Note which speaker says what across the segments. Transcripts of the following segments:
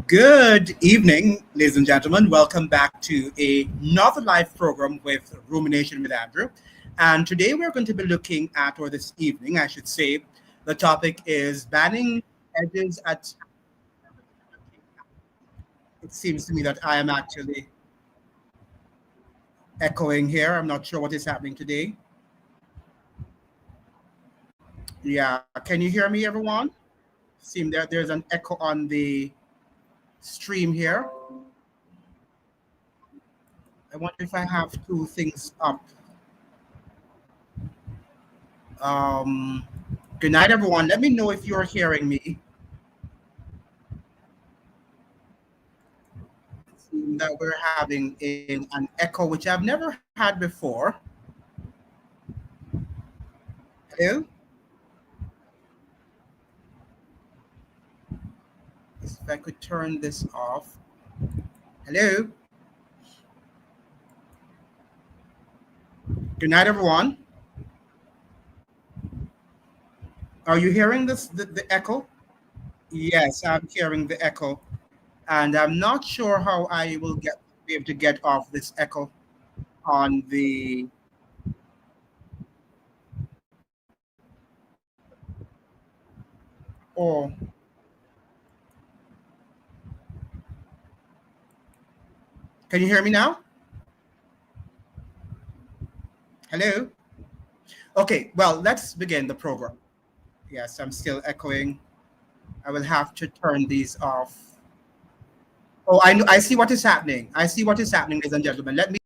Speaker 1: Good evening, ladies and gentlemen. Welcome back to another live program with Rumination with Andrew. And today we're going to be looking at, or this evening, I should say, the topic is banning edges at. It seems to me that I am actually echoing here. I'm not sure what is happening today. Yeah, can you hear me, everyone? Seem there's an echo on the stream here. I wonder if I have two things up. Um, Good night, everyone. Let me know if you're hearing me. Seem that we're having an echo, which I've never had before. Hello? If I could turn this off. Hello? Good night, everyone. Are you hearing the echo? Yes, I'm hearing the echo. And I'm not sure how I will be able to get off this echo on the. Oh, can you hear me now? Hello? Okay, well, let's begin the program. Yes, I'm still echoing. I will have to turn these off. Oh, I see what is happening. I see what is happening, ladies and gentlemen. Let me.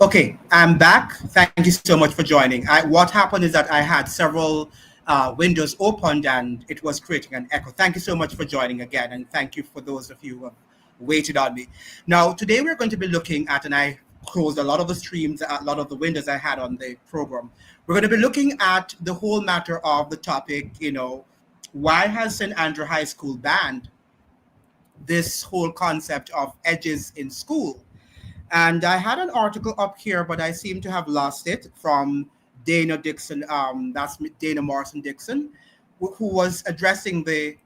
Speaker 1: Okay, I'm back. Thank you so much for joining. What happened is that I had several windows opened and it was creating an echo. Thank you so much for joining again, and thank you for those of you who have waited on me. Now, today we're going to be looking at, and I closed a lot of the streams, a lot of the windows I had on the program. We're going to be looking at the whole matter of the topic, why has St. Andrew High School banned this whole concept of edges in school? And I had an article up here, but I seem to have lost it from Dana Dixon. That's Dana Morrison Dixon, who was addressing the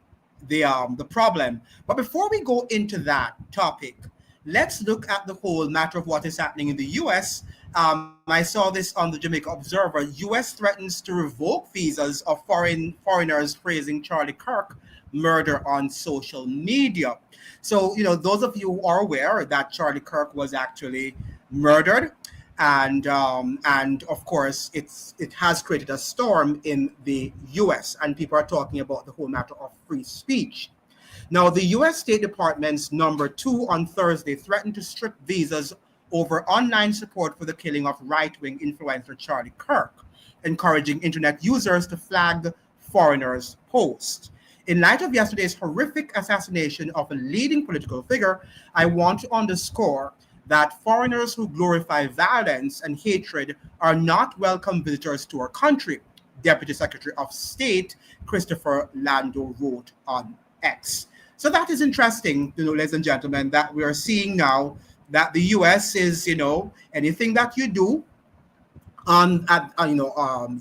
Speaker 1: problem. But before we go into that topic, let's look at the whole matter of what is happening in the U.S. I saw this on the Jamaica Observer. U.S. threatens to revoke visas of foreigners praising Charlie Kirk murder on social media. So, those of you who are aware that Charlie Kirk was actually murdered, and of course, it has created a storm in the U.S. and people are talking about the whole matter of free speech. Now, the U.S. State Department's number two on Thursday threatened to strip visas over online support for the killing of right-wing influencer Charlie Kirk, encouraging internet users to flag foreigners' posts. In light of yesterday's horrific assassination of a leading political figure, I want to underscore that foreigners who glorify violence and hatred are not welcome visitors to our country, Deputy Secretary of State Christopher Lando wrote on X. So that is interesting, ladies and gentlemen, that we are seeing now that the U.S. is, anything that you do,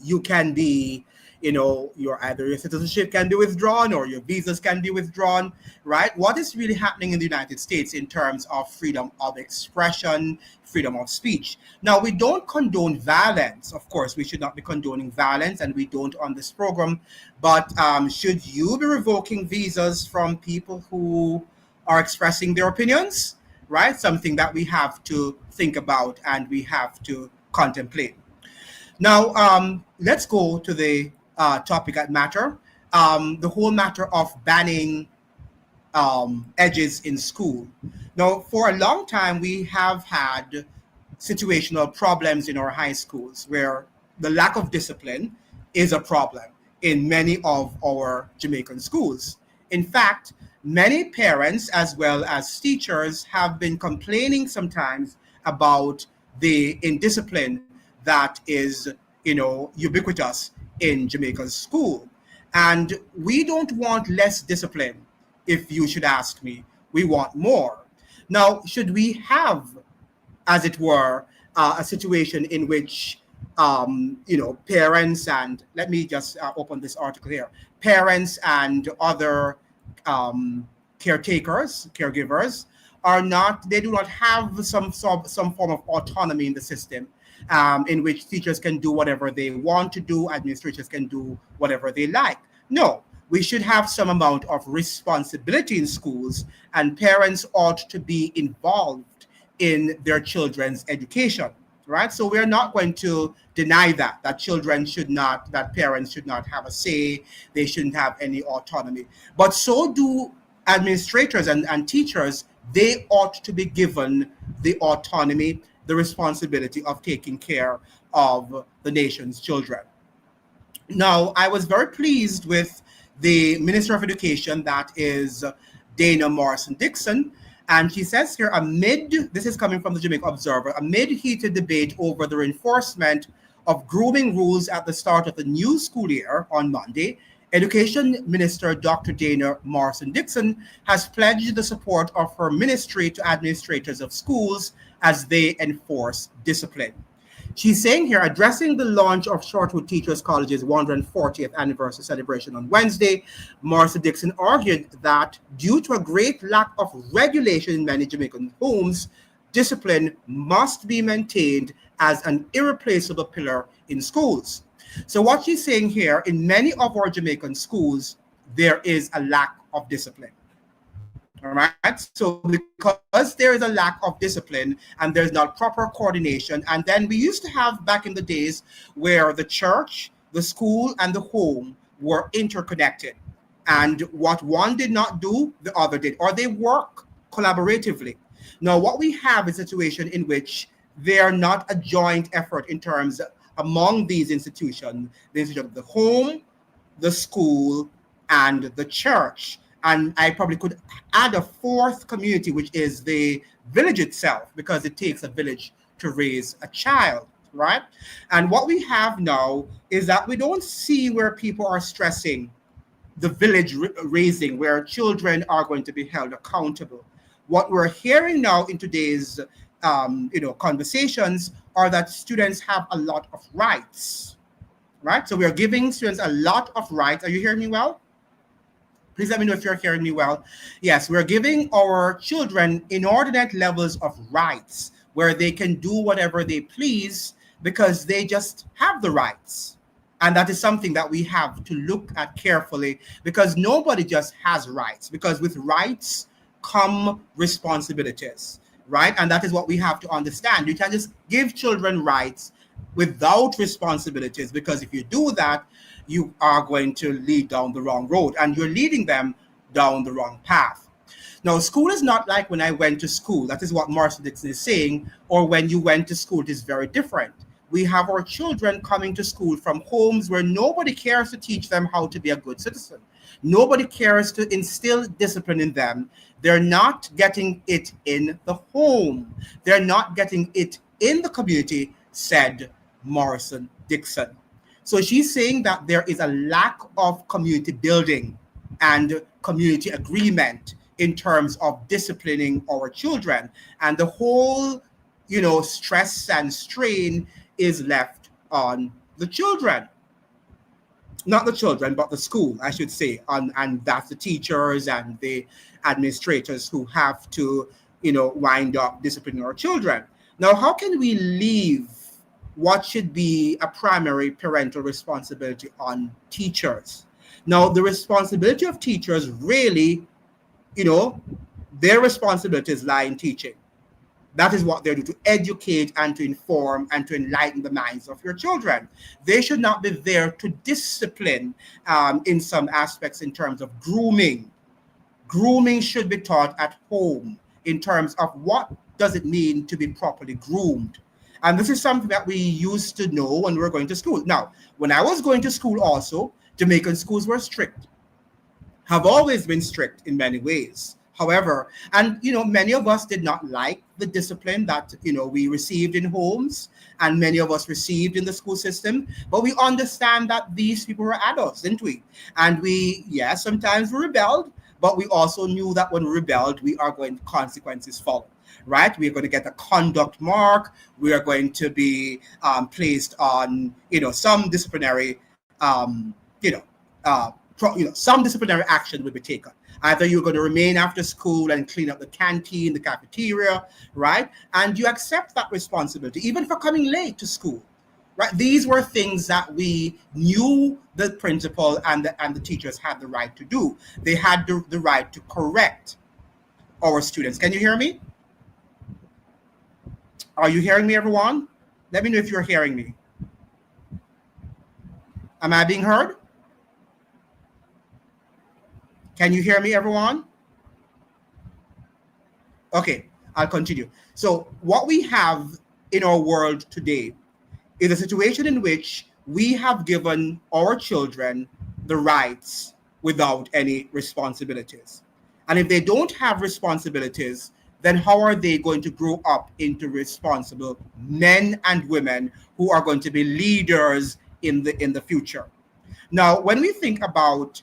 Speaker 1: you can be, your citizenship can be withdrawn or your visas can be withdrawn, right? What is really happening in the United States in terms of freedom of expression, freedom of speech? Now, we don't condone violence. Of course, we should not be condoning violence, and we don't on this program. But should you be revoking visas from people who are expressing their opinions, right? Something that we have to think about and we have to contemplate. Now, let's go to the topic at matter. The whole matter of banning edges in school. Now, for a long time, we have had situational problems in our high schools where the lack of discipline is a problem in many of our Jamaican schools. In fact, many parents as well as teachers have been complaining sometimes about the indiscipline that is, ubiquitous in Jamaica's school. And we don't want less discipline, if you should ask me. We want more. Now, should we have, as it were, a situation in which, parents and, let me just open this article here, parents and other caregivers they do not have some form of autonomy in the system, in which teachers can do whatever they want to do, administrators can do whatever they like. No, we should have some amount of responsibility in schools, and parents ought to be involved in their children's education, right? So we're not going to deny that parents should not have a say, they shouldn't have any autonomy. But so do administrators and teachers. They ought to be given the autonomy, the responsibility of taking care of the nation's children. Now, I was very pleased with the Minister of Education, that is Dana Morrison Dixon, and she says here, this is coming from the Jamaica Observer, amid heated debate over the reinforcement of grooming rules at the start of the new school year on Monday, Education Minister Dr. Dana Morrison Dixon has pledged the support of her ministry to administrators of schools as they enforce discipline. She's saying here, addressing the launch of Shortwood Teachers College's 140th anniversary celebration on Wednesday, Morrison Dixon argued that due to a great lack of regulation in many Jamaican homes, discipline must be maintained as an irreplaceable pillar in schools. So what she's saying here, in many of our Jamaican schools, there is a lack of discipline. All right. So because there is a lack of discipline and there's not proper coordination, and then we used to have back in the days where the church, the school, and the home were interconnected. And what one did not do, the other did, or they work collaboratively. Now, what we have is a situation in which they are not a joint effort in terms among these institutions, the institution of the home, the school, and the church. And I probably could add a fourth community, which is the village itself, because it takes a village to raise a child, right? And what we have now is that we don't see where people are stressing the village raising, where children are going to be held accountable. What we're hearing now in today's conversations are that students have a lot of rights, right? So we are giving students a lot of rights. Are you hearing me well? Please let me know if you're hearing me well. Yes, we're giving our children inordinate levels of rights where they can do whatever they please because they just have the rights. And that is something that we have to look at carefully because nobody just has rights, because with rights come responsibilities, right? And that is what we have to understand. You can just give children rights without responsibilities, because if you do that, you are going to lead down the wrong road and you're leading them down the wrong path. Now, school is not like when I went to school. That is what Marshall Dixon is saying. Or when you went to school, it is very different. We have our children coming to school from homes where nobody cares to teach them how to be a good citizen. Nobody cares to instill discipline in them. They're not getting it in the home. They're not getting it in the community, said Morrison Dixon. So she's saying that there is a lack of community building and community agreement in terms of disciplining our children. And the whole, stress and strain is left on the children. Not the children, but the school, I should say. And that's the teachers and the administrators who have to, wind up disciplining our children. Now, how can we leave what should be a primary parental responsibility on teachers? Now, the responsibility of teachers really, their responsibilities lie in teaching. That is what they do, to educate and to inform and to enlighten the minds of your children. They should not be there to discipline in some aspects in terms of grooming. Grooming should be taught at home in terms of what does it mean to be properly groomed. And this is something that we used to know when we were going to school. Now, when I was going to school also, Jamaican schools were strict, have always been strict in many ways. However, and many of us did not like the discipline that we received in homes, and many of us received in the school system. But we understand that these people were adults, didn't we? And sometimes we rebelled, but we also knew that when we rebelled, we are going to consequences follow. Right, we are going to get a conduct mark. We are going to be placed on, some disciplinary, some disciplinary action will be taken. Either you're going to remain after school and clean up the canteen, the cafeteria, right? And you accept that responsibility, even for coming late to school, right? These were things that we knew the principal and the teachers had the right to do. They had the right to correct our students. Can you hear me? Are you hearing me, everyone? Let me know if you're hearing me. Am I being heard? Can you hear me, everyone? Okay, I'll continue. So what we have in our world today is a situation in which we have given our children the rights without any responsibilities. And if they don't have responsibilities, then how are they going to grow up into responsible men and women who are going to be leaders in the future? Now, when we think about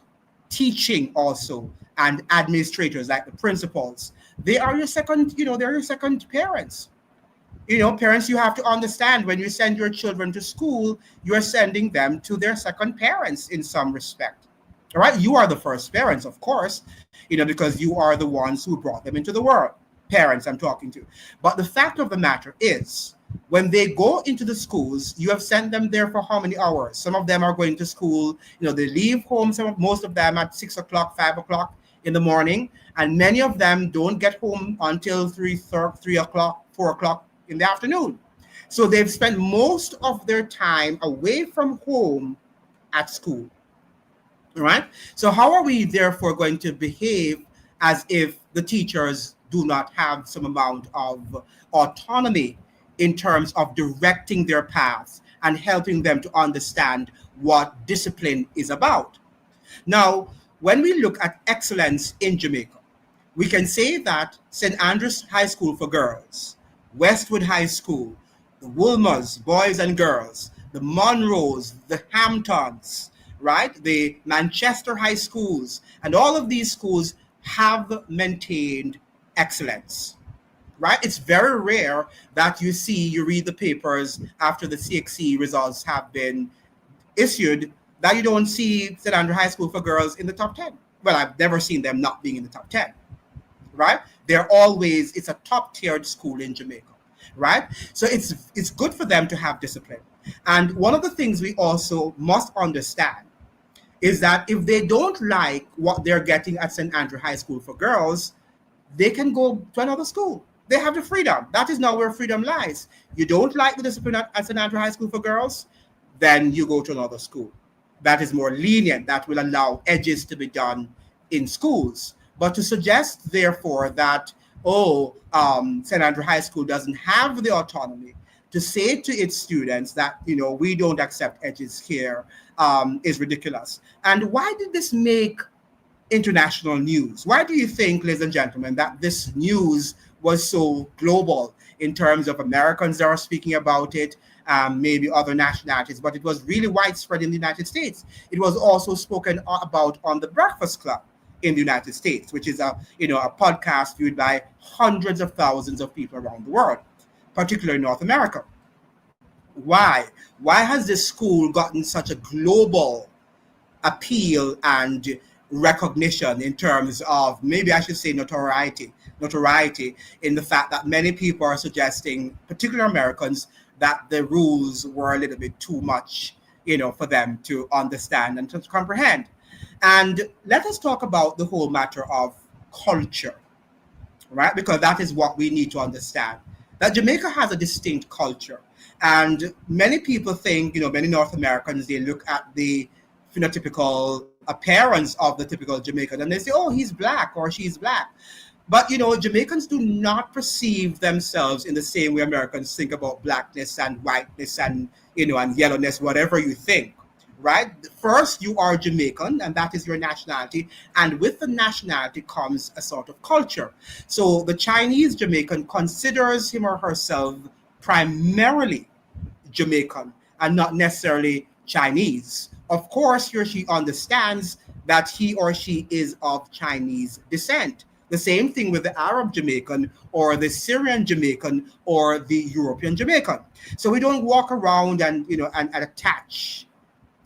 Speaker 1: teaching also and administrators like the principals, they are your second, they're your second parents. Parents, you have to understand when you send your children to school, you're sending them to their second parents in some respect. All right, you are the first parents, of course, because you are the ones who brought them into the world. Parents I'm talking to. But the fact of the matter is, when they go into the schools, you have sent them there for how many hours? Some of them are going to school, they leave home, most of them at 6 o'clock, 5 o'clock in the morning, and many of them don't get home until 3 o'clock, 4 o'clock in the afternoon. So they've spent most of their time away from home at school. All right? So how are we therefore going to behave as if the teachers do not have some amount of autonomy in terms of directing their paths and helping them to understand what discipline is about? Now, when we look at excellence in Jamaica, we can say that St. Andrews High School for girls, Westwood High School, the Woolmers, boys and girls, the Monroes, the Hamptons, right, the Manchester High Schools, and all of these schools have maintained excellence. right? It's very rare that you read the papers after the CXC results have been issued, that you don't see St. Andrew High School for girls in the top 10. Well, I've never seen them not being in the top 10, right? It's a top tiered school in Jamaica, right? So it's good for them to have discipline. And one of the things we also must understand is that if they don't like what they're getting at St. Andrew High School for girls, they can go to another school. They have the freedom. That is not where freedom lies. You don't like the discipline at St. Andrew High School for girls, then you go to another school that is more lenient, that will allow edges to be done in schools. But to suggest, therefore, that, St. Andrew High School doesn't have the autonomy to say to its students that, we don't accept edges here, is ridiculous. And why did this make international news? Why do you think, ladies and gentlemen, that this news was so global in terms of Americans that are speaking about it, maybe other nationalities, but it was really widespread in the United States? It was also spoken about on the Breakfast Club in the United States, which is a podcast viewed by hundreds of thousands of people around the world, particularly in North America. Why? Why has this school gotten such a global appeal and recognition in terms of, maybe I should say, notoriety in the fact that many people are suggesting, particularly Americans, that the rules were a little bit too much, for them to understand and to comprehend. And let us talk about the whole matter of culture, right? Because that is what we need to understand. That Jamaica has a distinct culture. And many people think, many North Americans, they look at the phenotypical appearance of the typical Jamaican and they say, oh, he's black or she's black. But, Jamaicans do not perceive themselves in the same way Americans think about blackness and whiteness and, and yellowness, whatever you think, right? First, you are Jamaican and that is your nationality. And with the nationality comes a sort of culture. So the Chinese Jamaican considers him or herself primarily Jamaican and not necessarily Chinese. Of course, he or she understands that he or she is of Chinese descent. The same thing with the Arab Jamaican or the Syrian Jamaican or the European Jamaican. So we don't walk around and, and attach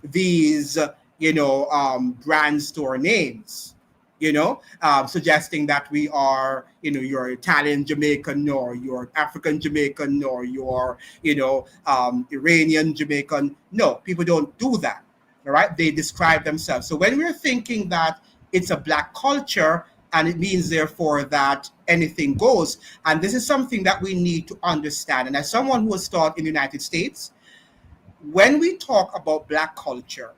Speaker 1: these, brands to our names, suggesting that we are, you're Italian Jamaican or you're African Jamaican or you're, Iranian Jamaican. No, people don't do that. All right. They describe themselves. So when we're thinking that it's a black culture, and it means, therefore, that anything goes. And this is something that we need to understand. And as someone who was taught in the United States, when we talk about black culture,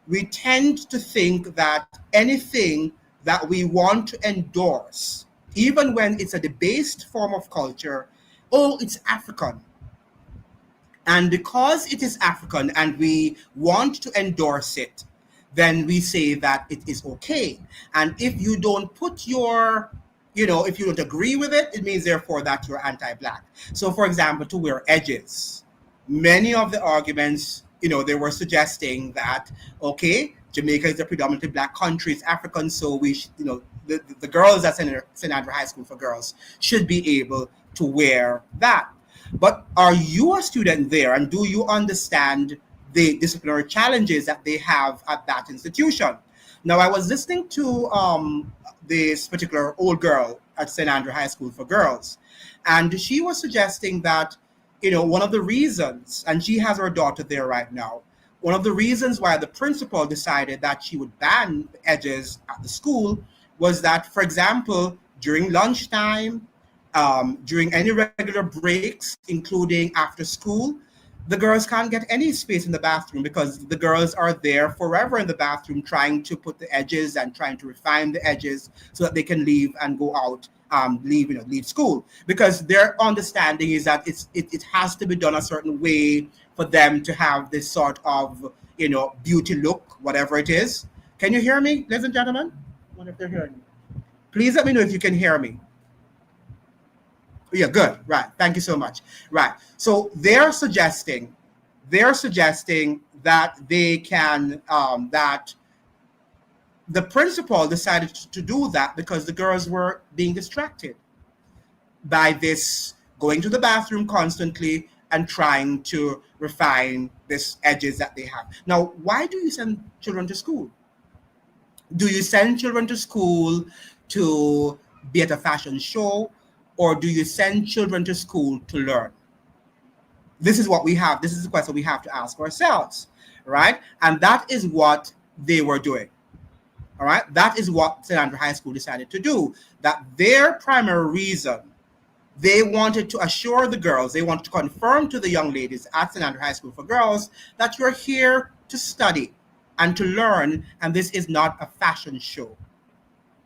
Speaker 1: we tend to think that anything that we want to endorse, even when it's a debased form of culture, it's African. And because it is African and we want to endorse it, then we say that it is okay. And if you don't put your, if you don't agree with it, it means therefore that you're anti-black. So for example, to wear edges, many of the arguments, they were suggesting that, okay, Jamaica is a predominantly black country, it's African, so we should, the girls at St. Andrew High School for girls should be able to wear that. But are you a student there and do you understand the disciplinary challenges that they have at that institution? Now, I was listening to this particular old girl at St. Andrew High School for girls, and she was suggesting that, one of the reasons, and she has her daughter there right now, one of the reasons why the principal decided that she would ban edges at the school was that, for example, during lunchtime, during any regular breaks, including after school, the girls can't get any space in the bathroom because the girls are there forever in the bathroom trying to put the edges and trying to refine the edges so that they can leave and go out, leave school. Because their understanding is that it has to be done a certain way for them to have this sort of, beauty look, whatever it is. Can you hear me, ladies and gentlemen? I wonder if they're hearing me. Please let me know if you can hear me. Yeah, good. Right. Thank you so much. Right. So they're suggesting that they can, that the principal decided to do that because the girls were being distracted. by this going to the bathroom constantly and trying to refine this edges that they have. Now, why do you send children to school? Do you send children to school to be at a fashion show, or do you send children to school to learn? This is what we have. This is the question we have to ask ourselves, right? And that is what they were doing. All right. That is what St. Andrew High School decided to do. That their primary reason, they wanted to assure the girls, they wanted to confirm to the young ladies at St. Andrew High School for Girls that you're here to study and to learn, and this is not a fashion show.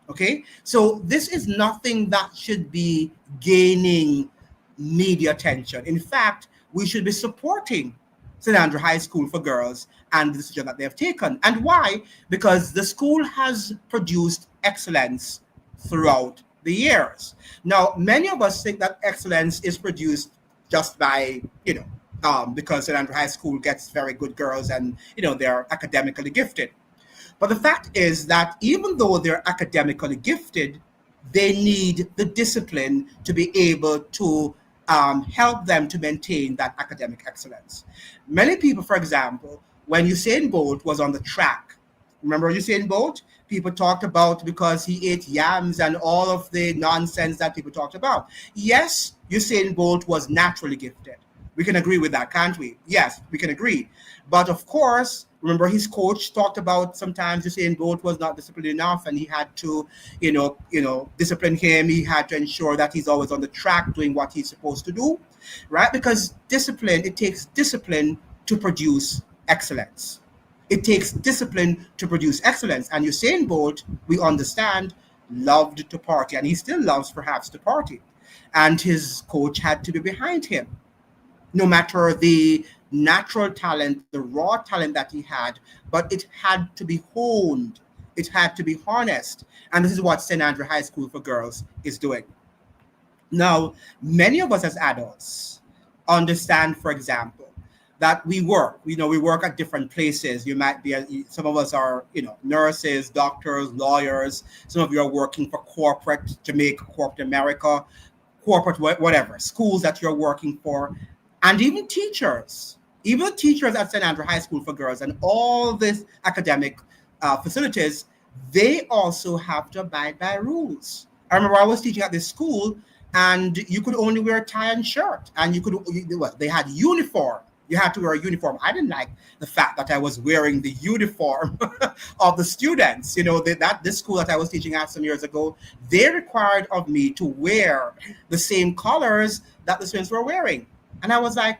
Speaker 1: Okay, so this is nothing that should be gaining media attention. In fact, we should be supporting St. Andrew High School for Girls and the decision that they have taken. And why? Because the school has produced excellence throughout the years. Now, many of us think that excellence is produced just by, because St. Andrew High School gets very good girls and, they're academically gifted. But the fact is that even though they're academically gifted, they need the discipline to be able to help them to maintain that academic excellence. Many people, for example, when Usain Bolt was on the track, remember Usain Bolt? People talked about because he ate yams and all of the nonsense that people talked about. Yes, Usain Bolt was naturally gifted. We can agree with that, can't we? Yes, we can agree. But of course, remember his coach talked about sometimes Usain Bolt was not disciplined enough and he had to, discipline him. He had to ensure that he's always on the track doing what he's supposed to do, right? Because it takes discipline to produce excellence. It takes discipline to produce excellence. And Usain Bolt, we understand, loved to party, and he still loves perhaps to party. And his coach had to be behind him. No matter the natural talent, the raw talent that he had, but it had to be honed. It had to be harnessed. And this is what St. Andrew High School for Girls is doing. Now, many of us as adults understand, for example, that we work at different places. You might be, some of us are, nurses, doctors, lawyers. Some of you are working for corporate Jamaica, corporate America, corporate whatever, schools that you're working for. And even teachers at St. Andrew High School for Girls and all these academic facilities, they also have to abide by rules. I remember I was teaching at this school and you could only wear a tie and shirt, and they had uniform. You had to wear a uniform. I didn't like the fact that I was wearing the uniform of the students. This school that I was teaching at some years ago, they required of me to wear the same colors that the students were wearing. And I was like,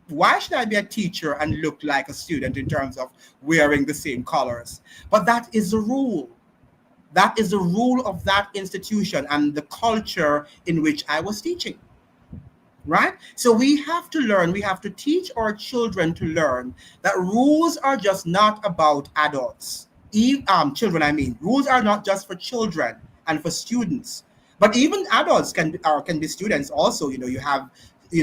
Speaker 1: why should I be a teacher and look like a student in terms of wearing the same colors? But that is the rule. That is the rule of that institution and the culture in which I was teaching. Right? So we have to learn, we have to teach our children to learn that rules are just not about adults. Children, I mean. Rules are not just for children and for students. But even adults can be students also. You have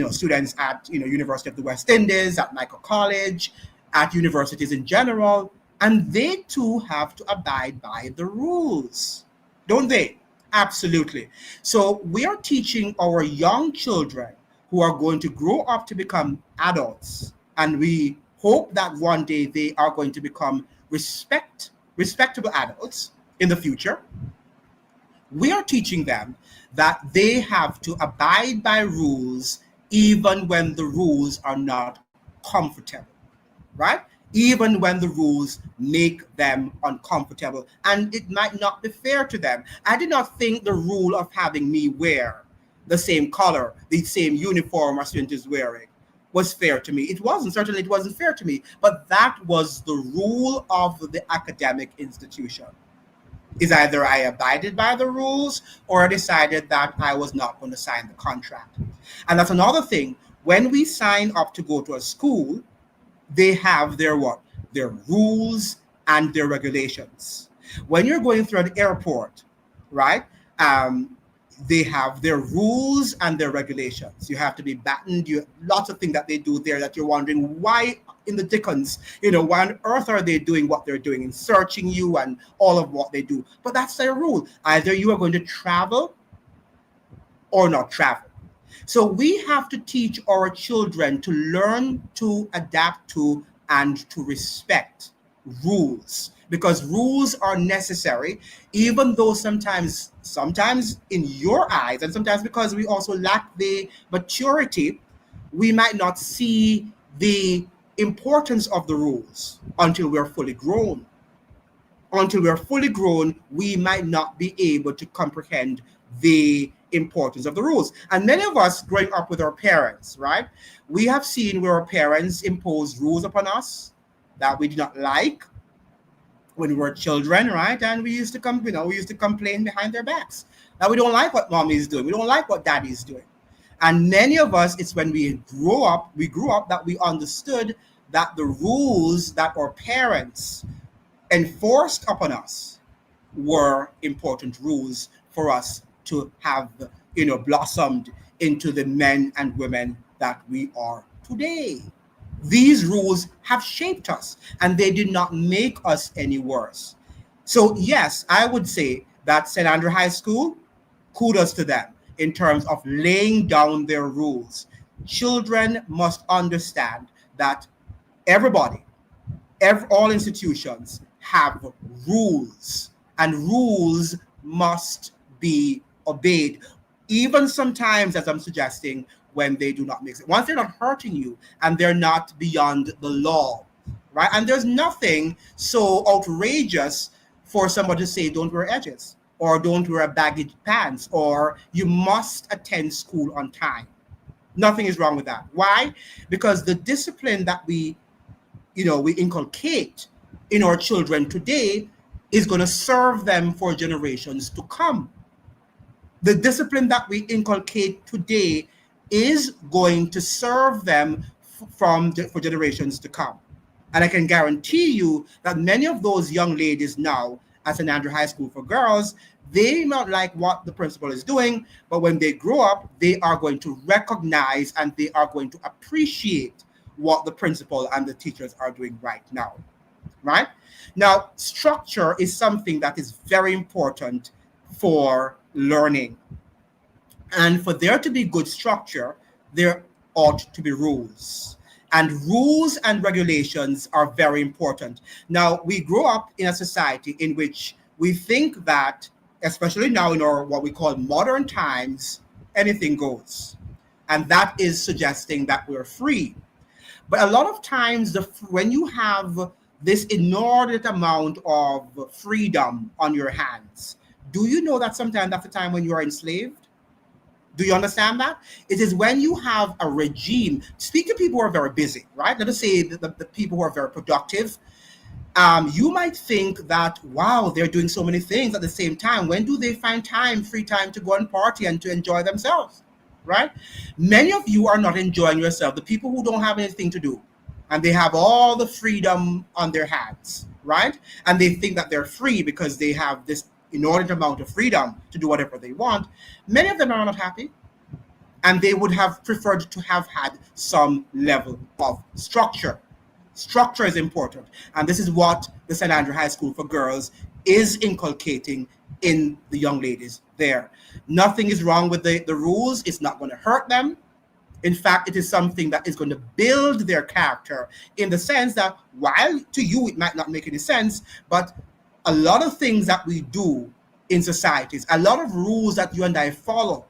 Speaker 1: students at University of the West Indies, at Michael College, at universities in general, and they too have to abide by the rules, don't they? Absolutely. So we are teaching our young children who are going to grow up to become adults, and we hope that one day they are going to become respectable adults in the future. We are teaching them that they have to abide by rules even when the rules are not comfortable, right? Even when the rules make them uncomfortable and it might not be fair to them. I did not think the rule of having me wear the same color, the same uniform a student is wearing was fair to me. It wasn't. Certainly it wasn't fair to me, but that was the rule of the academic institution. Is either I abided by the rules or I decided that I was not going to sign the contract. And that's another thing. When we sign up to go to a school, they have their what? Their rules and their regulations. When you're going through an airport, right? They have their rules and their regulations. You have to be battened. Lots of things that they do there that you're wondering why in the dickens, why on earth are they doing what they're doing and searching you and all of what they do. But that's their rule. Either you are going to travel or not travel. So we have to teach our children to learn to adapt to and to respect rules, because rules are necessary, even though sometimes in your eyes, and sometimes because we also lack the maturity, we might not see the importance of the rules until we're fully grown. Until we're fully grown, we might not be able to comprehend the importance of the rules. And many of us growing up with our parents, right? We have seen where our parents impose rules upon us that we did not like when we were children, right? And we used to we used to complain behind their backs that we don't like what mommy is doing, we don't like what daddy is doing. And many of us, it's when we grew up that we understood that the rules that our parents enforced upon us were important rules for us to have, blossomed into the men and women that we are today. These rules have shaped us and they did not make us any worse. So, yes, I would say that St. Andrew High School, kudos to them in terms of laying down their rules. Children must understand that everybody, all institutions have rules, and rules must be obeyed, even sometimes, as I'm suggesting, when they do not make sense. Once they're not hurting you and they're not beyond the law, right? And there's nothing so outrageous for somebody to say, don't wear edges, or don't wear baggy pants, or you must attend school on time. Nothing is wrong with that. Why? Because the discipline that we inculcate in our children today is going to serve them for generations to come. The discipline that we inculcate today is going to serve them for generations to come. And I can guarantee you that many of those young ladies now at St. Andrew High School for Girls, they may not like what the principal is doing, but when they grow up, they are going to recognize and they are going to appreciate what the principal and the teachers are doing right now. Right? Now, structure is something that is very important for learning. And for there to be good structure, there ought to be rules. And rules and regulations are very important. Now, we grow up in a society in which we think that, especially now in our what we call modern times, anything goes. And that is suggesting that we're free. But a lot of times, when you have this inordinate amount of freedom on your hands, do you know that sometimes that's the time when you are enslaved? Do you understand that? It is when you have a regime. Speak to people who are very busy, right? Let us say the people who are very productive. You might think that, wow, they're doing so many things at the same time. When do they find free time to go and party and to enjoy themselves, right? Many of you are not enjoying yourself. The people who don't have anything to do and they have all the freedom on their hands, right? And they think that they're free because they have this inordinate amount of freedom to do whatever they want. Many of them are not happy, and they would have preferred to have had some level of structure. Structure is important, and this is what the St. Andrew High School for Girls is inculcating in the young ladies there. Nothing is wrong with the rules. It's not going to hurt them. In fact, it is something that is going to build their character, in the sense that while to you it might not make any sense, but a lot of things that we do in societies, a lot of rules that you and I follow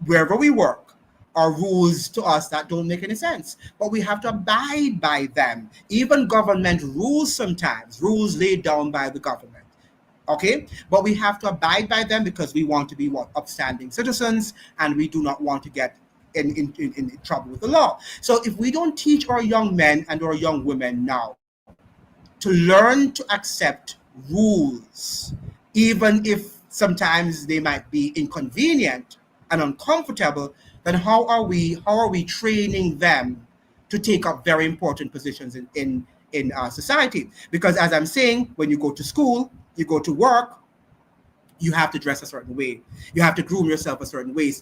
Speaker 1: wherever we work, are rules to us that don't make any sense, but we have to abide by them. Even government rules, sometimes rules laid down by the government, okay, but we have to abide by them because we want to be upstanding citizens, and we do not want to get in trouble with the law. So if we don't teach our young men and our young women now to learn to accept rules, even if sometimes they might be inconvenient and uncomfortable, then how are we training them to take up very important positions in our society? Because as I'm saying, when you go to school, you go to work, you have to dress a certain way. You have to groom yourself a certain ways.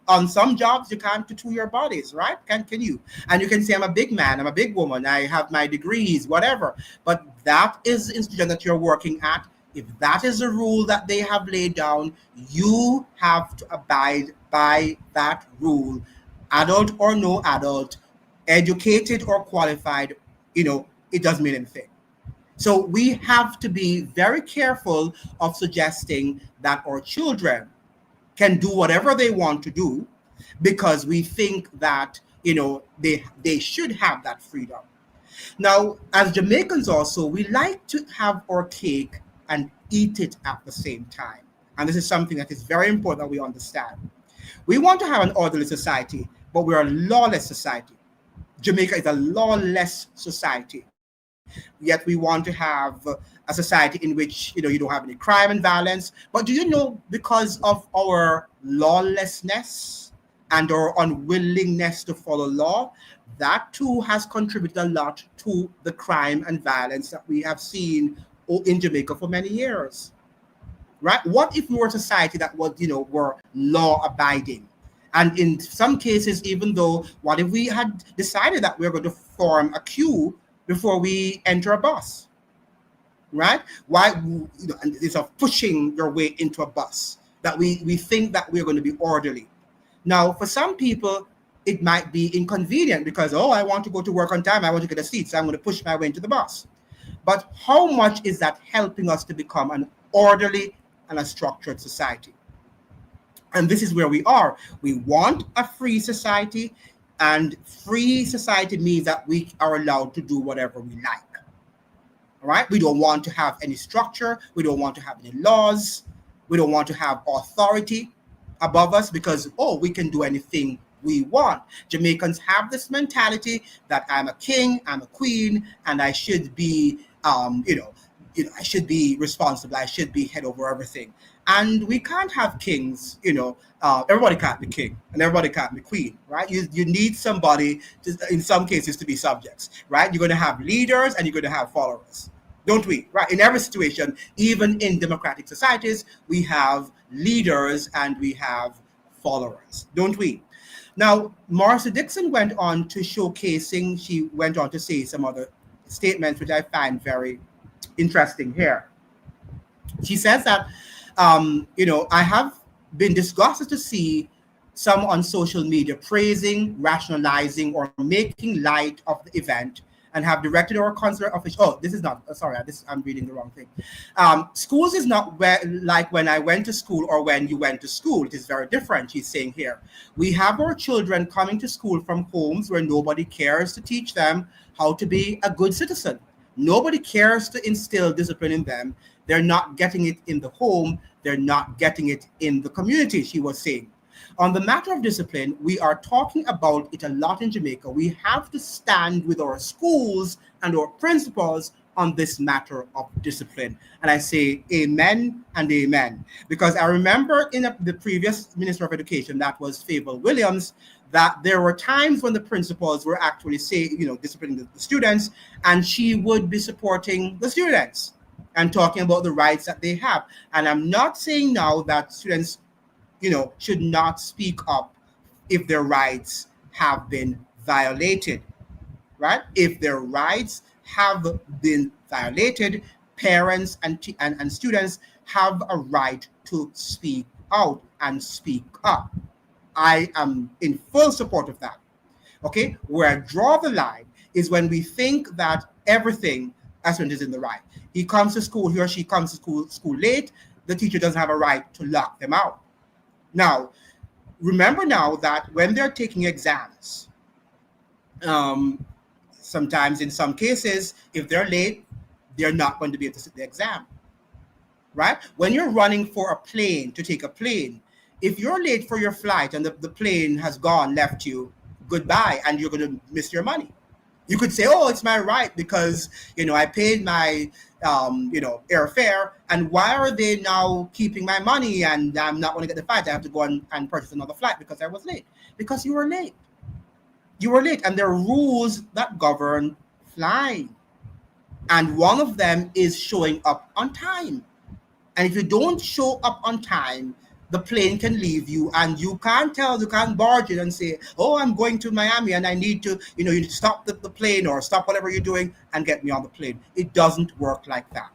Speaker 1: On some jobs, you can't tattoo your bodies, right? Can you? And you can say, I'm a big man, I'm a big woman, I have my degrees, whatever. But that is the institution that you're working at. If that is the rule that they have laid down, you have to abide by that rule, adult or no adult, educated or qualified, it doesn't mean anything. So we have to be very careful of suggesting that our children can do whatever they want to do because we think that they should have that freedom. Now, as Jamaicans also, we like to have our cake and eat it at the same time. And this is something that is very important that we understand. We want to have an orderly society, but we're a lawless society. Jamaica is a lawless society. Yet we want to have a society in which you don't have any crime and violence. But do you know, because of our lawlessness and our unwillingness to follow law, that too has contributed a lot to the crime and violence that we have seen in Jamaica for many years. Right? What if we were a society that was, were law abiding? And in some cases, even though, what if we had decided that we we're going to form a queue before we enter a bus? Right? Why, and it's of pushing your way into a bus, that we think that we're going to be orderly. Now, for some people, it might be inconvenient because, oh, I want to go to work on time, I want to get a seat, so I'm going to push my way into the bus. But how much is that helping us to become an orderly and a structured society? And this is where we are. We want a free society, and free society means that we are allowed to do whatever we like. All right? We don't want to have any structure. We don't want to have any laws. We don't want to have authority above us because, oh, we can do anything we want. Jamaicans have this mentality that I'm a king, I'm a queen, and I should be, I should be responsible. I should be head over everything. And we can't have kings, everybody can't be king and everybody can't be queen, right? You need somebody, in some cases, to be subjects, right? You're going to have leaders and you're going to have followers, don't we? Right? In every situation, even in democratic societies, we have leaders and we have followers, don't we? Now, Marcia Dixon went on to she went on to say some other statements, which I find very interesting here. She says that, I have been disgusted to see some on social media praising, rationalizing, or making light of the event and have directed our consular official. Oh, this is not, sorry, I'm reading the wrong thing. Schools is not like when I went to school or when you went to school. It is very different, she's saying here. We have our children coming to school from homes where nobody cares to teach them how to be a good citizen. Nobody cares to instill discipline in them. They're not getting it in the home. They're not getting it in the community, she was saying. On the matter of discipline, we are talking about it a lot in Jamaica. We have to stand with our schools and our principals on this matter of discipline. And I say amen and amen. Because I remember in the previous Minister of Education, that was Fable Williams, that there were times when the principals were actually disciplining the students, and she would be supporting the students and talking about the rights that they have. And I'm not saying now that students should not speak up if their rights have been violated, right? If their rights have been violated, parents and students have a right to speak out and speak up. I am in full support of that. Okay, where I draw the line is when we think that everything as student is in the right. He or she comes to school late, the teacher doesn't have a right to lock them out. Now, remember now that when they're taking exams, sometimes in some cases, if they're late, they're not going to be able to sit the exam, right? When you're running for a plane, to take a plane, if you're late for your flight and the plane has left you, goodbye, and you're going to miss your money. You could say, oh, it's my right because, I paid my, airfare, and why are they now keeping my money and I'm not going to get the flight? I have to go and purchase another flight because I was late. Because you were late. You were late, and there are rules that govern flying. And one of them is showing up on time. And if you don't show up on time, the plane can leave you, and you can't barge it and say, oh, I'm going to Miami and I need to, you stop the plane or stop whatever you're doing and get me on the plane. It doesn't work like that.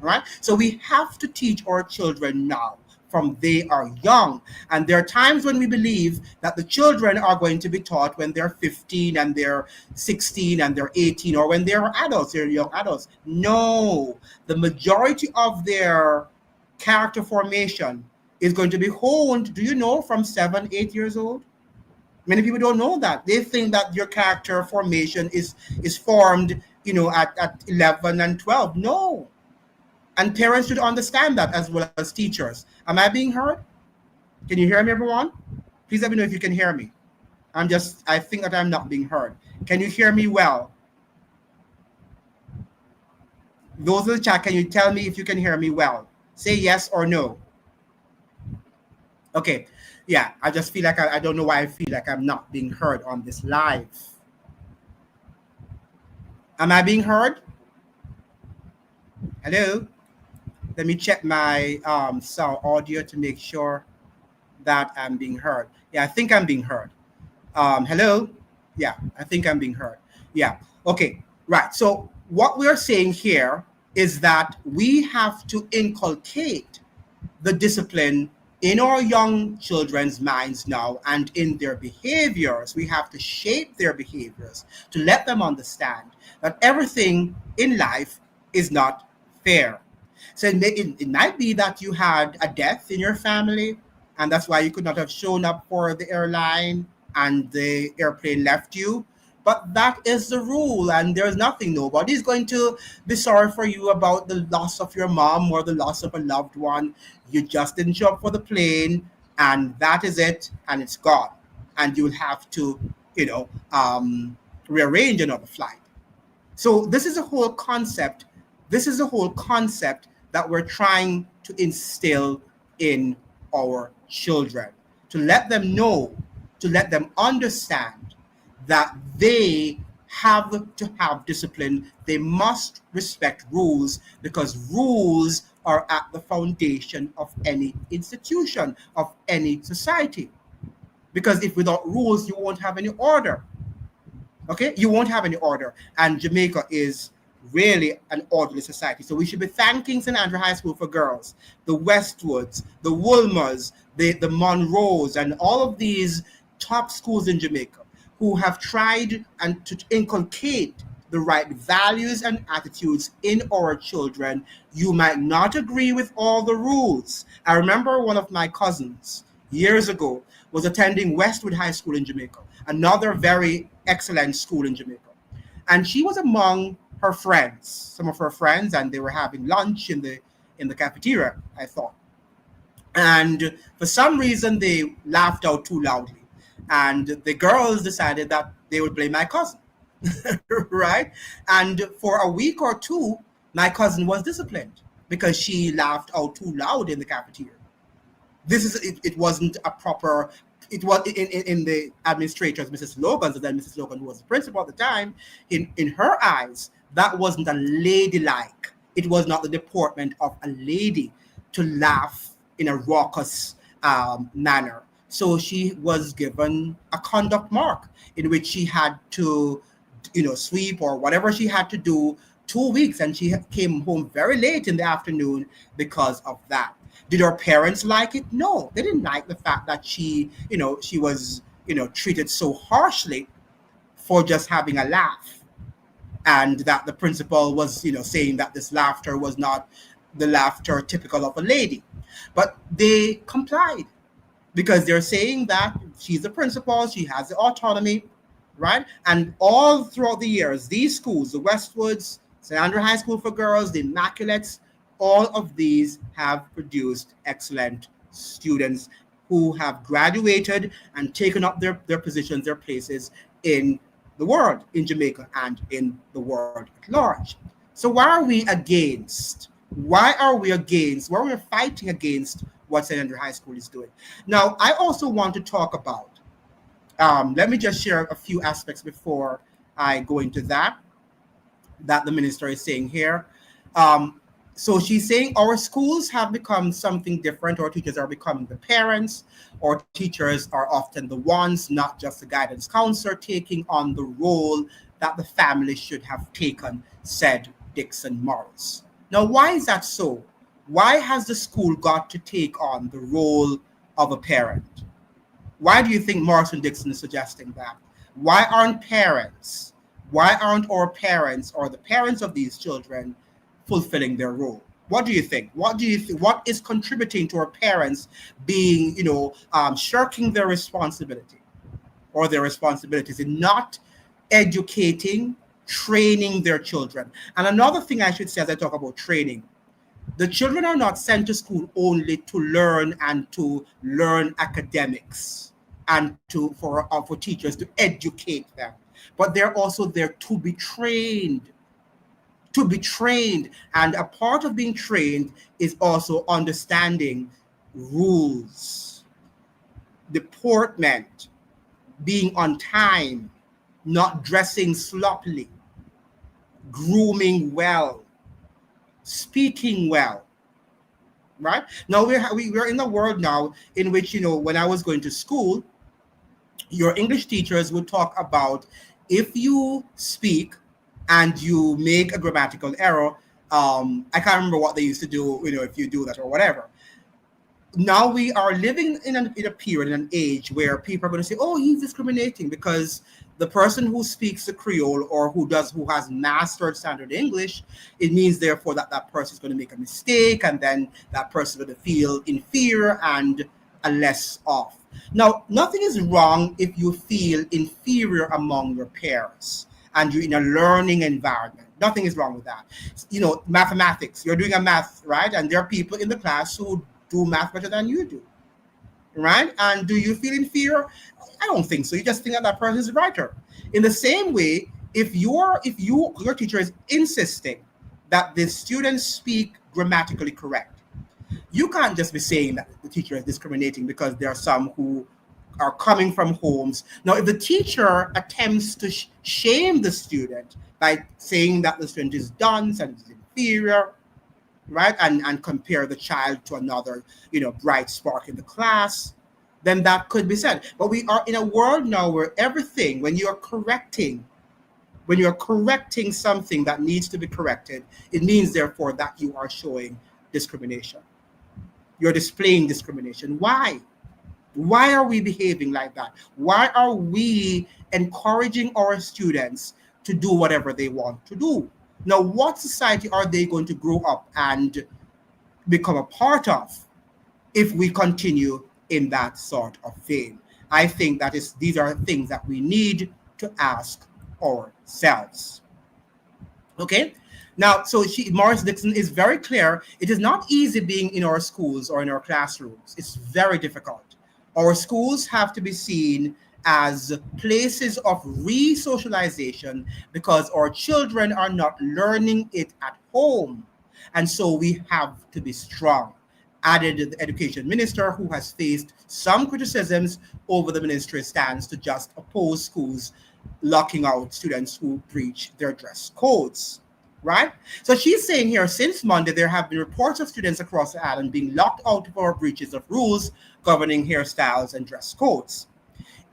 Speaker 1: right? So we have to teach our children now from they are young. And there are times when we believe that the children are going to be taught when they're 15 and they're 16 and they're 18, or when they're adults, they're young adults. No, the majority of their character formation is going to be honed, do you know, from 7, 8 years old? Many people don't know that. They think that your character formation is formed, at 11 and 12. No. And parents should understand that as well as teachers. Am I being heard? Can you hear me, everyone? Please let me know if you can hear me. I think that I'm not being heard. Can you hear me well? Those in the chat, can you tell me if you can hear me well? Say yes or no. Okay. Yeah, I just feel like I don't know why I feel like I'm not being heard on this live. Am I being heard? Hello? Let me check my sound audio to make sure that I'm being heard. Yeah, I think I'm being heard. Hello? Yeah, I think I'm being heard. Yeah, okay, right. So what we're saying here is that we have to inculcate the discipline in our young children's minds now and in their behaviors. We have to shape their behaviors to let them understand that everything in life is not fair. So it might be that you had a death in your family, and that's why you could not have shown up for the airline and the airplane left you. But that is the rule, and there's nothing. Nobody's going to be sorry for you about the loss of your mom or the loss of a loved one. You just didn't show up for the plane, and that is it, and it's gone. And you'll have to, rearrange another flight. So this is a whole concept. This is a whole concept that we're trying to instill in our children, to let them know, to let them understand that they have to have discipline. They must respect rules, because rules are at the foundation of any institution, of any society. Because if without rules, you won't have any order. Okay, you won't have any order. And Jamaica is really an orderly society. So we should be thanking St. Andrew High School for Girls, the Westwoods, the Woolmers, the Monroes, and all of these top schools in Jamaica who have tried and to inculcate the right values and attitudes in our children. You might not agree with all the rules. I remember one of my cousins years ago was attending Westwood High School in Jamaica, another very excellent school in Jamaica. And she was among her friends, some of her friends, and they were having lunch in the cafeteria, I thought. And for some reason, they laughed out too loudly. And the girls decided that they would blame my cousin, right? And for a week or two, my cousin was disciplined because she laughed out too loud in the cafeteria. It wasn't a proper, it was in the administrators, Mrs. Logan, so then Mrs. Logan, who was the principal at the time, in her eyes, that wasn't a ladylike. It was not the deportment of a lady to laugh in a raucous manner. So she was given a conduct mark in which she had to, sweep or whatever she had to do 2 weeks, and she came home very late in the afternoon because of that. Did her parents like it? No, they didn't like the fact that she was, treated so harshly for just having a laugh, and that the principal was, saying that this laughter was not the laughter typical of a lady. But they complied because they're saying that she's the principal, she has the autonomy, right? And all throughout the years, these schools, the Westwoods, St. Andrew High School for Girls, the Immaculates, all of these have produced excellent students who have graduated and taken up their positions, their places in the world, in Jamaica and in the world at large. So why are we against? Why are we fighting against what St. Andrew High School is doing? Now, I also want to talk about, let me just share a few aspects before I go into that the minister is saying here. So she's saying our schools have become something different. Our teachers are becoming the parents. Our teachers are often the ones, not just the guidance counselor, taking on the role that the family should have taken, said Dixon Morris. Now, why is that so? Why has the school got to take on the role of a parent? Why do you think Morrison Dixon is suggesting that? Why aren't parents, why aren't our parents or the parents of these children fulfilling their role? What do you think? What do you think? What is contributing to our parents being, shirking their responsibility or their responsibilities in not educating, training their children? And another thing I should say as I talk about training, the children are not sent to school only to learn and to learn academics and for teachers to educate them, but they're also there to be trained. To be trained, and a part of being trained is also understanding rules, deportment, being on time, not dressing sloppily, grooming well, speaking well, right? Now we're in a world now in which, when I was going to school, your English teachers would talk about if you speak and you make a grammatical error. I can't remember what they used to do, if you do that or whatever. Now we are living in a period, in an age where people are going to say, oh, he's discriminating because the person who speaks the Creole or who has mastered standard English, it means therefore that person is going to make a mistake, and then that person is going to feel inferior and a less off. Now, nothing is wrong if you feel inferior among your peers and you're in a learning environment. Nothing is wrong with that. Mathematics, you're doing a math, right? And there are people in the class who do math better than you do, right? And do you feel inferior? I don't think so. You just think that person is brighter. In the same way, if your teacher is insisting that the students speak grammatically correct, you can't just be saying that the teacher is discriminating because there are some who are coming from homes. Now, if the teacher attempts to shame the student by saying that the student is dunce and is inferior, right, and compare the child to another, bright spark in the class, then that could be said. But we are in a world now where everything, when you're correcting something that needs to be corrected, it means therefore that you are showing discrimination. You're displaying discrimination. Why? Why are we behaving like that? Why are we encouraging our students to do whatever they want to do? Now, what society are they going to grow up and become a part of if we continue in that sort of vein? I think these are things that we need to ask ourselves. Okay? Now, so Morris Dixon is very clear. It is not easy being in our schools or in our classrooms. It's very difficult. Our schools have to be seen as places of re-socialization because our children are not learning it at home. And so we have to be strong. Added the education minister, who has faced some criticisms over the ministry's stance to just oppose schools locking out students who breach their dress codes. Right? So she's saying here, since Monday, there have been reports of students across the island being locked out for breaches of rules governing hairstyles and dress codes.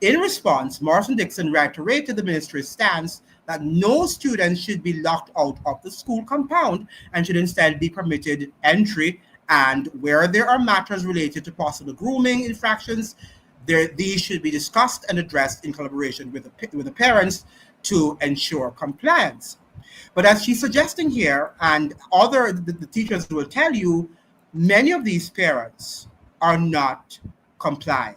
Speaker 1: In response, Morrison Dixon reiterated the ministry's stance that no students should be locked out of the school compound and should instead be permitted entry, and where there are matters related to possible grooming infractions, these should be discussed and addressed in collaboration with the parents to ensure compliance. But as she's suggesting here, and the teachers will tell you, many of these parents are not complying,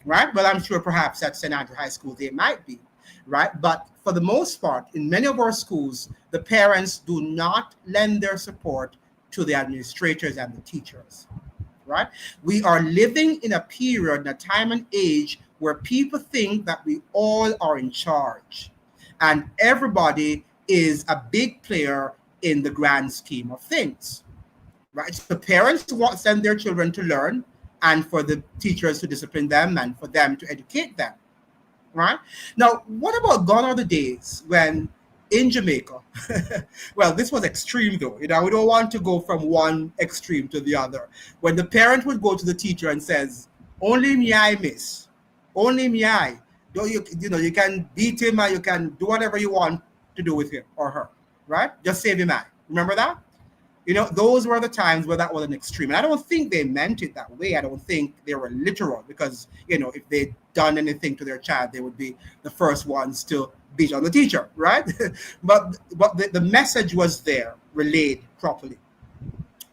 Speaker 1: right? Well, I'm sure perhaps at St. Andrew High School they might be, right? But for the most part, in many of our schools, the parents do not lend their support to the administrators and the teachers, right? We are living in a period, a time and age where people think that we all are in charge and everybody is a big player in the grand scheme of things, right? So parents send their children to learn and for the teachers to discipline them and for them to educate them, right? Now, what about gone are the days when in Jamaica, well, this was extreme though, we don't want to go from one extreme to the other, when the parent would go to the teacher and says, only me I miss, only me I, you can beat him or you can do whatever you want to do with him or her, right? Just save him. Remember that? Those were the times where that was an extreme. And I don't think they meant it that way. I don't think they were literal because, if they'd done anything to their child, they would be the first ones to beat on the teacher, right? but the message was there, relayed properly,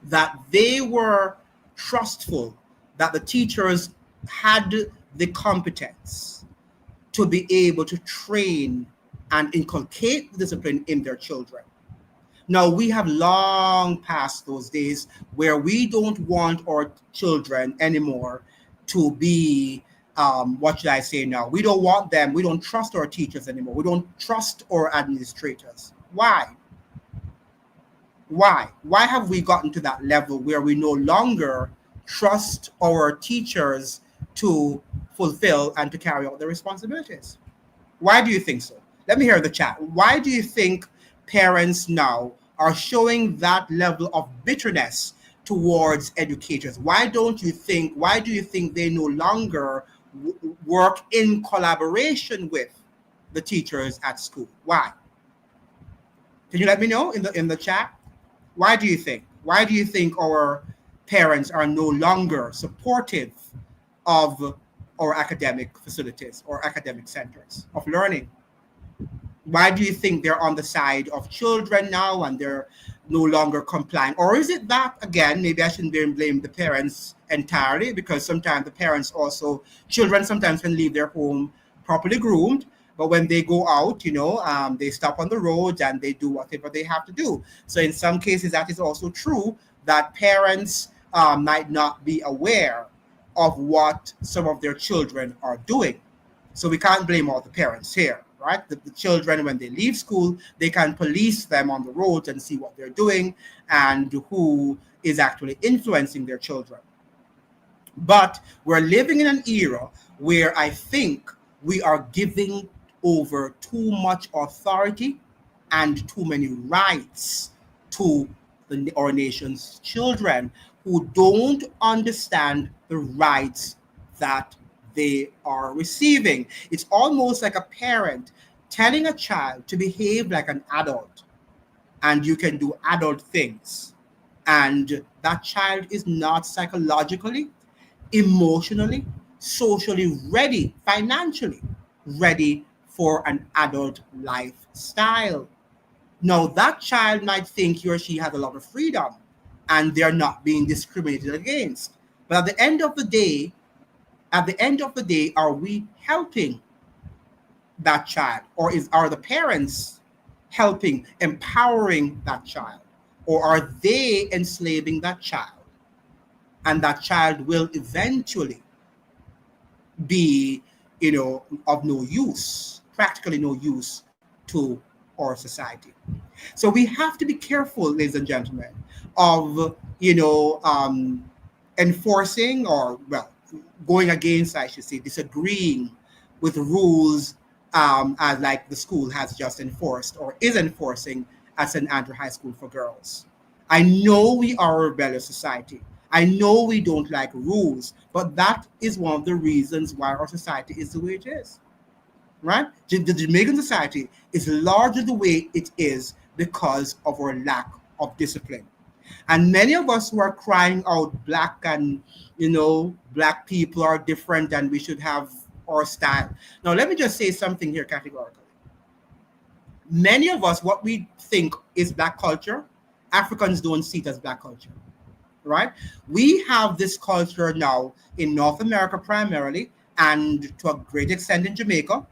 Speaker 1: that they were trustful, that the teachers had the competence to be able to train and inculcate discipline in their children. Now, we have long passed those days where we don't want our children anymore to be, what should I say now? We don't want them. We don't trust our teachers anymore. We don't trust our administrators. Why? Why have we gotten to that level where we no longer trust our teachers to fulfill and to carry out their responsibilities? Why do you think so? Let me hear the chat. Why do you think parents now are showing that level of bitterness towards educators? Why do you think they no longer work in collaboration with the teachers at school? Why? Can you let me know in the chat? Why do you think? Why do you think our parents are no longer supportive of our academic facilities or academic centers of learning? Why do you think they're on the side of children now and they're no longer complying? Or is it that, again, maybe I shouldn't blame the parents entirely, because sometimes the parents also, children sometimes can leave their home properly groomed, but when they go out, they stop on the road and they do whatever they have to do. So in some cases, that is also true, that parents might not be aware of what some of their children are doing. So we can't blame all the parents here, right? The children, when they leave school, they can police them on the road and see what they're doing and who is actually influencing their children. But we're living in an era where I think we are giving over too much authority and too many rights to our nation's children who don't understand the rights that they are receiving. It's almost like a parent telling a child to behave like an adult and you can do adult things. And that child is not psychologically, emotionally, socially ready, financially ready for an adult lifestyle. Now, that child might think he or she has a lot of freedom and they're not being discriminated against. But at the end of the day, are we helping that child, or are the parents helping, empowering that child, or are they enslaving that child? And that child will eventually be, of no use, practically no use to our society. So we have to be careful, ladies and gentlemen, of, enforcing going against, I should say, disagreeing with rules as like the school has just enforced or is enforcing at St. Andrew High School for girls. I know we are a rebellious society. I know we don't like rules, but that is one of the reasons why our society is the way it is, right? The Jamaican society is largely the way it is because of our lack of discipline. And many of us who are crying out black and, black people are different and we should have our style. Now, let me just say something here categorically. Many of us, what we think is black culture, Africans don't see it as black culture, right? We have this culture now in North America primarily, and to a great extent in Jamaica.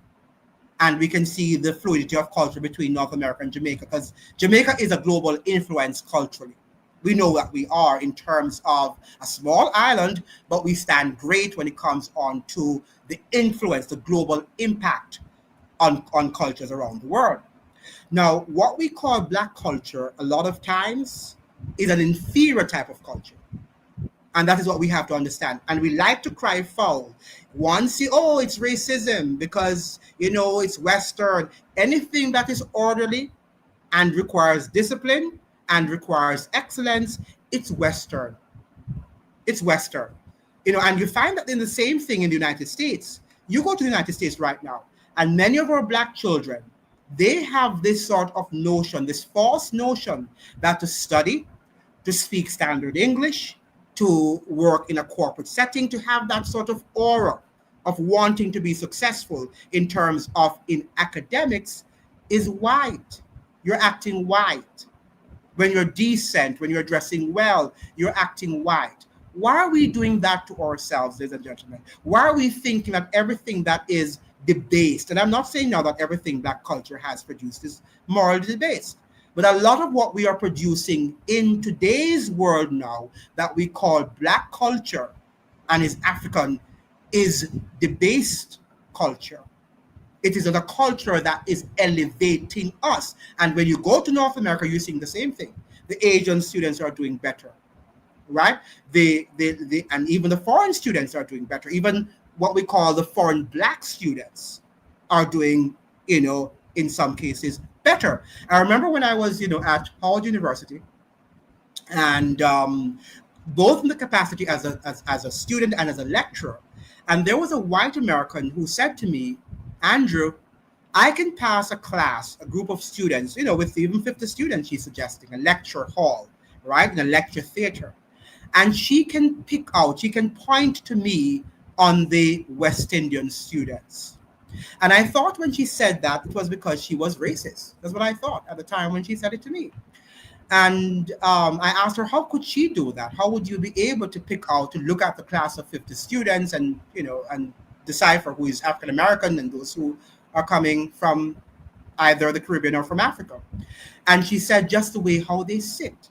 Speaker 1: And we can see the fluidity of culture between North America and Jamaica, because Jamaica is a global influence culturally. We know that we are in terms of a small island, but we stand great when it comes on to the influence, the global impact on cultures around the world. Now, what we call black culture a lot of times is an inferior type of culture. And that is what we have to understand. And we like to cry foul. Once it's racism because, it's Western. Anything that is orderly and requires discipline and requires excellence, it's Western. It's Western. And you find that in the same thing in the United States. You go to the United States right now, and many of our black children, they have this sort of notion, this false notion that to study, to speak standard English, to work in a corporate setting, to have that sort of aura of wanting to be successful in terms of in academics is white. You're acting white. When you're decent, when you're dressing well, you're acting white. Why are we doing that to ourselves, ladies and gentlemen? Why are we thinking that everything that is debased, and I'm not saying now that everything Black culture has produced is morally debased, but a lot of what we are producing in today's world now that we call Black culture and is African is debased culture. It is a culture that is elevating us. And when you go to North America, you're seeing the same thing. The Asian students are doing better, right? And even the foreign students are doing better. Even what we call the foreign Black students are doing, in some cases better. I remember when I was, at Howard University, and both in the capacity as a student and as a lecturer. And there was a white American who said to me, Andrew, I can pass a class, a group of students, with even 50 students, she's suggesting, a lecture hall, right, in a lecture theater. And she can point to me on the West Indian students. And I thought when she said that, it was because she was racist. That's what I thought at the time when she said it to me. And I asked her, how could she do that? How would you be able to look at the class of 50 students and, and decipher who is African American and those who are coming from either the Caribbean or from Africa? And she said, just the way how they sit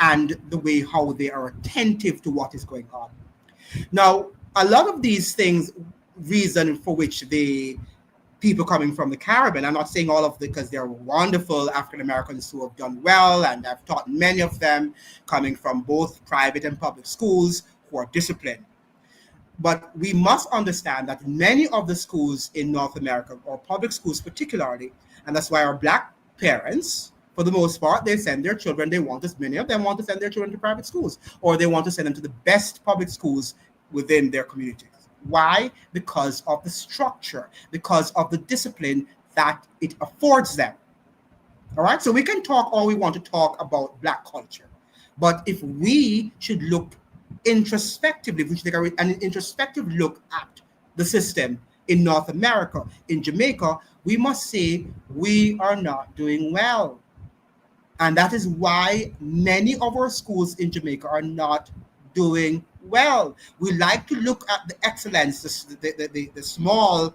Speaker 1: and the way how they are attentive to what is going on. Now, a lot of these things, reason for which people coming from the Caribbean, I'm not saying all of them because they're wonderful African Americans who have done well, and I've taught many of them coming from both private and public schools who are disciplined. But we must understand that many of the schools in North America, or public schools particularly, and that's why our Black parents, for the most part, they send their children, many of them want to send their children to private schools, or they want to send them to the best public schools within their communities. Why? Because of the structure, because of the discipline that it affords them. All right? So we can talk all we want to talk about Black culture. But if we should look introspectively, if we should take an introspective look at the system in North America, in Jamaica, we must say we are not doing well. And that is why many of our schools in Jamaica are not doing well. We like to look at the excellence, the small,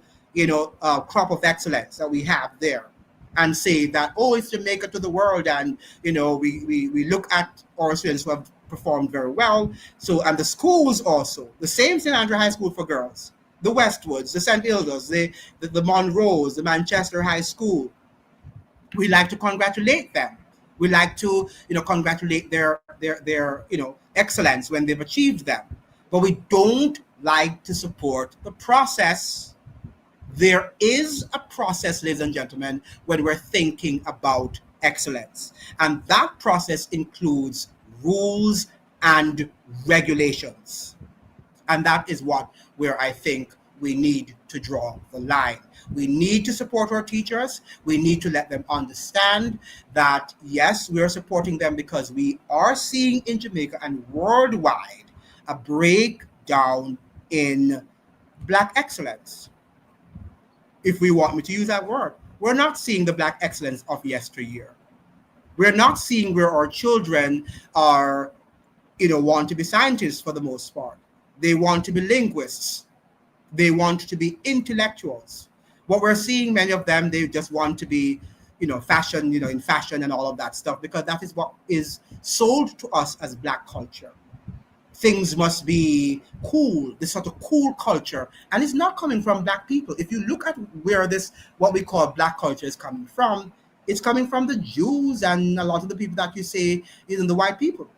Speaker 1: crop of excellence that we have there, and say that, oh, it's Jamaica to the world, and we look at our students who have performed very well. So, and the schools also, the same St. Andrew High School for girls, the Westwoods, the St. Hilda's, the Monroes, the Manchester High School. We like to congratulate them. We like to, congratulate their excellence when they've achieved them. But we don't like to support the process. There is a process, ladies and gentlemen, when we're thinking about excellence. And that process includes rules and regulations. And that is where I think we need to draw the line. We need to support our teachers. We need to let them understand that, yes, we are supporting them because we are seeing in Jamaica and worldwide a breakdown in Black excellence. If we want me to use that word, we're not seeing the Black excellence of yesteryear. We're not seeing where our children are, want to be scientists for the most part. They want to be linguists. They want to be intellectuals. What we're seeing, many of them, they just want to be, fashion, in fashion and all of that stuff, because that is what is sold to us as Black culture. Things must be cool, this sort of cool culture, and it's not coming from Black people. If you look at where what we call Black culture is coming from, it's coming from the Jews and a lot of the people that you say is in the white people.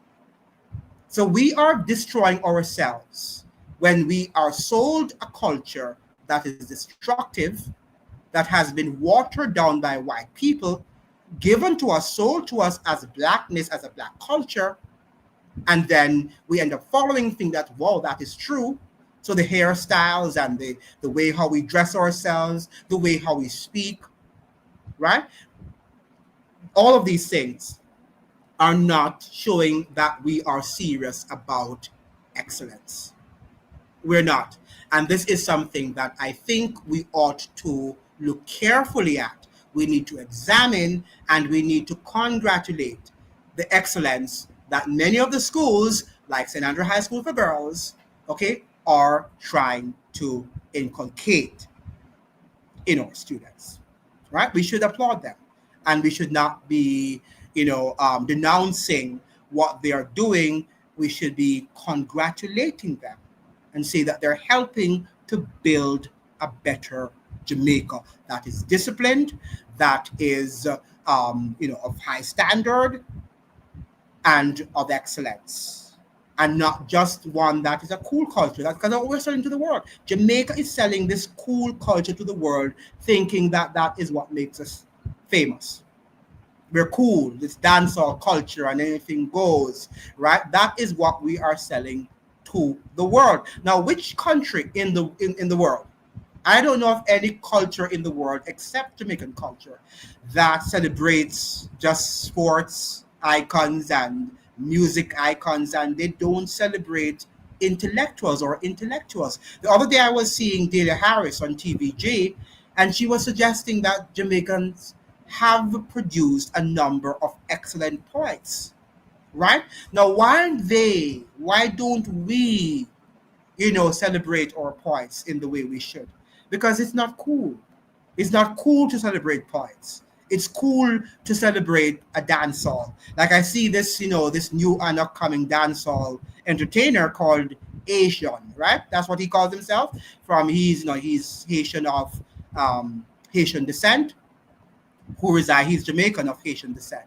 Speaker 1: So we are destroying ourselves when we are sold a culture that is destructive, that has been watered down by white people, given to us, sold to us as Blackness, as a Black culture, and then we end up following, think that, wow, that is true. So the hairstyles and the way how we dress ourselves, the way how we speak, right? All of these things are not showing that we are serious about excellence. We're not. And this is something that I think we ought to look carefully at. We need to examine and we need to congratulate the excellence that many of the schools, like St. Andrew High School for Girls, okay, are trying to inculcate in our students, right? We should applaud them, and we should not be, denouncing what they are doing. We should be congratulating them and say that they're helping to build a better Jamaica that is disciplined, that is, of high standard and of excellence, and not just one that is a cool culture. That's because we're selling to the world. Jamaica is selling this cool culture to the world, thinking that that is what makes us famous. We're cool. This dancehall culture and anything goes, right? That is what we are selling to the world. Now, which country in the world? I don't know of any culture in the world except Jamaican culture that celebrates just sports icons and music icons, and they don't celebrate intellectuals or intellectuals. The other day I was seeing Delia Harris on TVG, and she was suggesting that Jamaicans have produced a number of excellent poets, right? Now, why don't we, celebrate our poets in the way we should? Because it's not cool. It's not cool to celebrate poets. It's cool to celebrate a dancehall. Like I see this, this new and upcoming dancehall entertainer called Asian, right? That's what he calls himself. He's Haitian of Haitian descent, he's Jamaican of Haitian descent.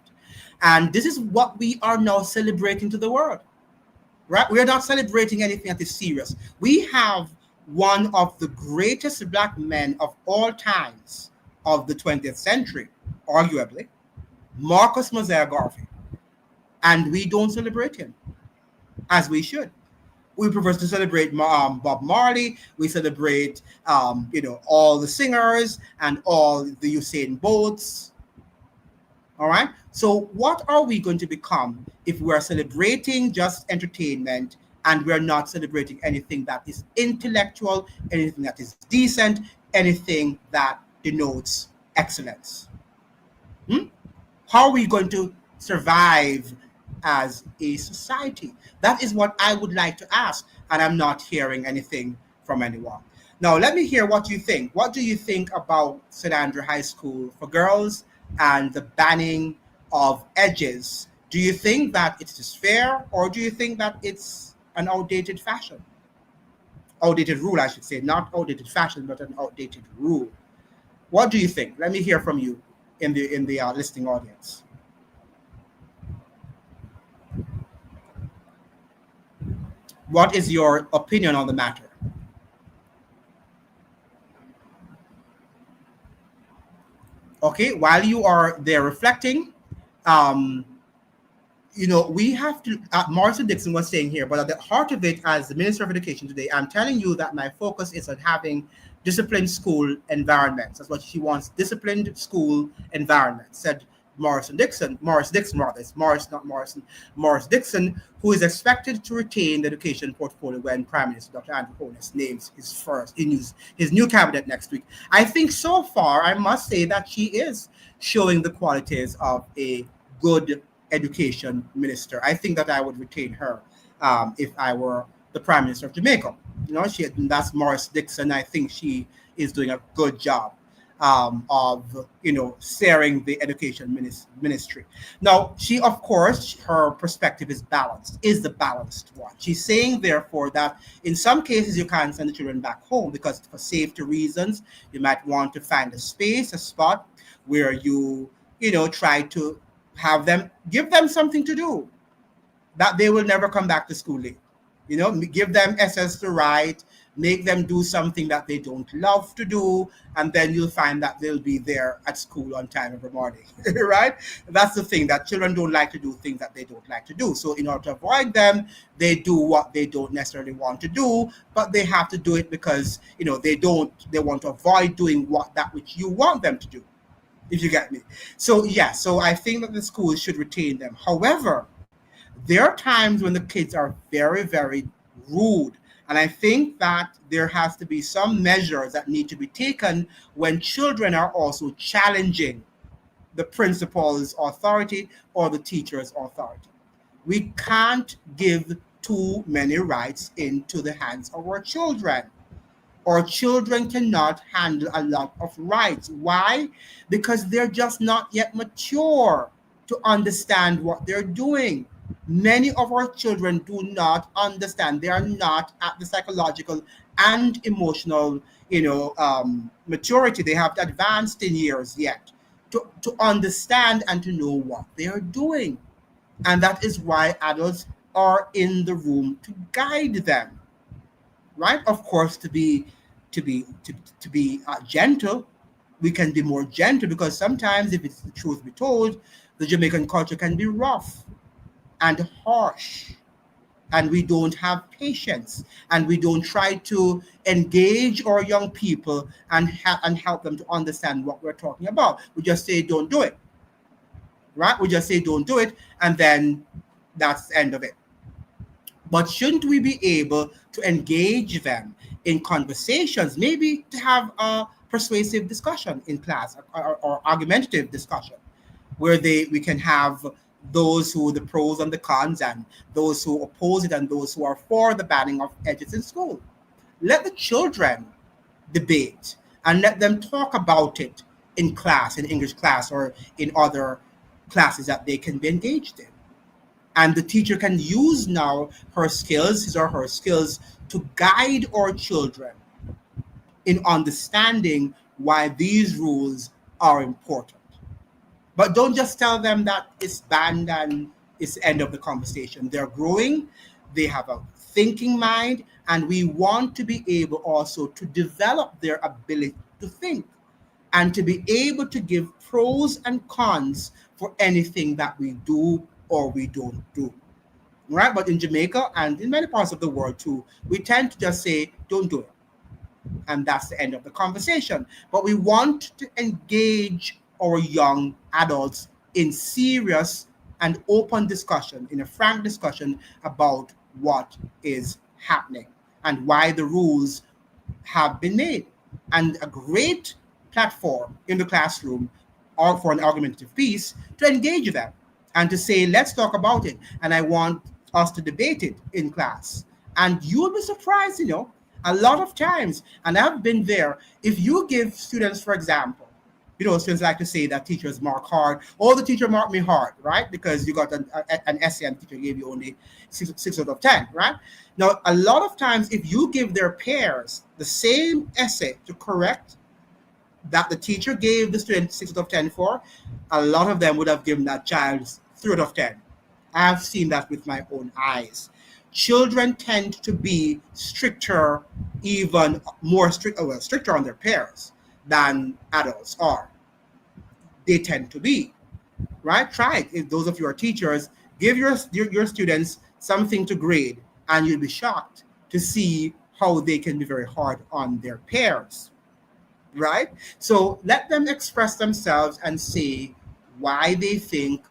Speaker 1: And this is what we are now celebrating to the world, right? We are not celebrating anything that is serious. We have one of the greatest black men of all times of the 20th century, arguably, Marcus Mosiah Garvey, and we don't celebrate him as we should. We prefer to celebrate Bob Marley. We celebrate, all the singers and all the Usain Bolts. All right. So what are we going to become if we are celebrating just entertainment and we're not celebrating anything that is intellectual, anything that is decent, anything that denotes excellence? How are we going to survive as a society? That is what I would like to ask, and I'm not hearing anything from anyone. Now, let me hear what you think. What do you think about St. Andrew High School for Girls and the banning of edges? Do you think that it is fair, or do you think that it's an outdated fashion? Outdated rule, I should say, not outdated fashion, but an outdated rule. What do you think? Let me hear from you in the listening audience. What is your opinion on the matter? Okay, while you are there reflecting, um, we have to, Martin Dixon was saying here, but at the heart of it, as the Minister of Education today, I'm telling you that my focus is on having disciplined school environments. That's what she wants, disciplined school environments, said Morris Dixon rather, it's Morris, not Morrison, Morris Dixon, who is expected to retain the education portfolio when Prime Minister Dr. Andrew Holness names his new cabinet next week. I think so far, I must say that she is showing the qualities of a good education minister. I think that I would retain her if I were the Prime Minister of Jamaica. That's Morris Dixon. I think she is doing a good job of steering the education ministry. Now, she, of course, her perspective is the balanced one. She's saying, therefore, that in some cases you can't send the children back home because for safety reasons, you might want to find a spot where you try to give them something to do, that they will never come back to school late. Give them essays to write, make them do something that they don't love to do, and then you'll find that they'll be there at school on time every morning, right? That's the thing, that children don't like to do things that they don't like to do. So in order to avoid them, they do what they don't necessarily want to do, but they have to do it because, they want to avoid doing that which you want them to do. if you get me. So yeah, so I think that the schools should retain them. However, there are times when the kids are very, very rude. And I think that there has to be some measures that need to be taken when children are also challenging the principal's authority or the teacher's authority. We can't give too many rights into the hands of our children. Our children cannot handle a lot of rights. Why? Because they're just not yet mature to understand what they're doing. Many of our children do not understand. They are not at the psychological and emotional, maturity. They have advanced in years yet to understand and to know what they are doing. And that is why adults are in the room to guide them, right? Of course, to be gentle, we can be more gentle because sometimes, if it's the truth be told, the Jamaican culture can be rough and harsh, and we don't have patience, and we don't try to engage our young people and help them to understand what we're talking about. We just say, "Don't do it," right? We just say, "Don't do it," and then that's the end of it. But shouldn't we be able to engage them in conversations, maybe to have a persuasive discussion in class, or argumentative discussion, where we can have those who the pros and the cons, and those who oppose it and those who are for the banning of edges in school. Let the children debate and let them talk about it in class, in English class, or in other classes that they can be engaged in. And the teacher can use now her skills, his or her skills, to guide our children in understanding why these rules are important. But don't just tell them that it's banned and it's the end of the conversation. They're growing, they have a thinking mind, and we want to be able also to develop their ability to think and to be able to give pros and cons for anything that we do or we don't do. Right? But in Jamaica and in many parts of the world too, we tend to just say, "Don't do it." And that's the end of the conversation. But we want to engage our young adults in serious and open discussion, in a frank discussion about what is happening and why the rules have been made. And a great platform in the classroom, or for an argumentative piece, to engage them and to say, "Let's talk about it. And I want us to debate it in class." And you'll be surprised, a lot of times, and I've been there, if you give students, for example, students like to say that teachers mark hard. Oh, the teacher marked me hard, right? Because you got an essay and the teacher gave you only six out of 10, right? Now, a lot of times, if you give their peers the same essay to correct that the teacher gave the student 6 out of 10 for, a lot of them would have given that child 3 out of 10. I've seen that with my own eyes. Children tend to be stricter, even more stricter on their peers than adults are. They tend to be, right? Try it. If those of you are teachers, give your students something to grade, and you'll be shocked to see how they can be very hard on their peers, right? So let them express themselves and say why they think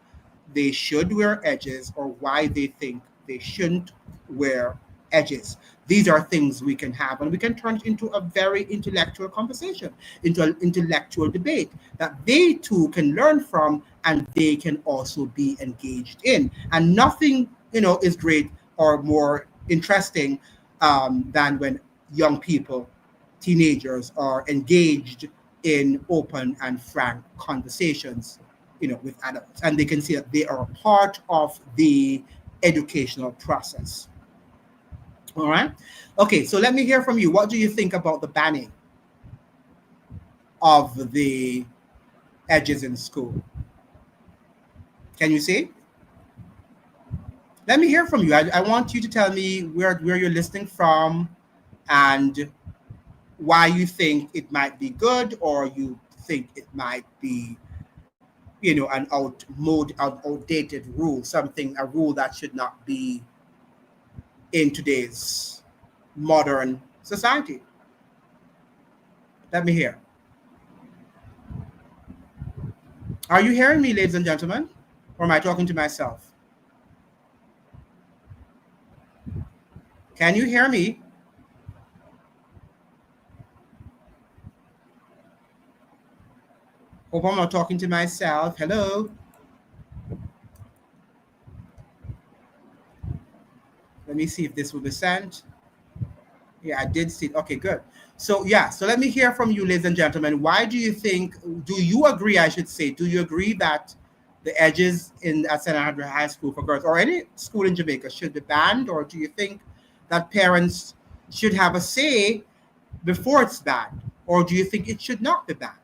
Speaker 1: they should wear edges or why they think they shouldn't wear edges. These are things we can have, and we can turn it into a very intellectual conversation, into an intellectual debate that they too can learn from and they can also be engaged in. And nothing, is great or more interesting than when young people, teenagers, are engaged in open and frank conversations, with adults, and they can see that they are a part of the educational process. All right. Okay, so let me hear from you. What do you think about the banning of the edges in school? Can you see? Let me hear from you. I want you to tell me where you're listening from and why you think it might be good or you think it might be, an outdated rule, a rule that should not be in today's modern society. Let me hear. Are you hearing me, ladies and gentlemen? Or am I talking to myself? Can you hear me? Hope I'm not talking to myself. Hello? Let me see if this will be sent. Yeah, I did see. Okay, good. So yeah, so let me hear from you, ladies and gentlemen. Why do you think? Do you agree? I should say, do you agree that the edges in at St. Andrew High School for girls or any school in Jamaica should be banned, or do you think that parents should have a say before it's banned, or do you think it should not be banned?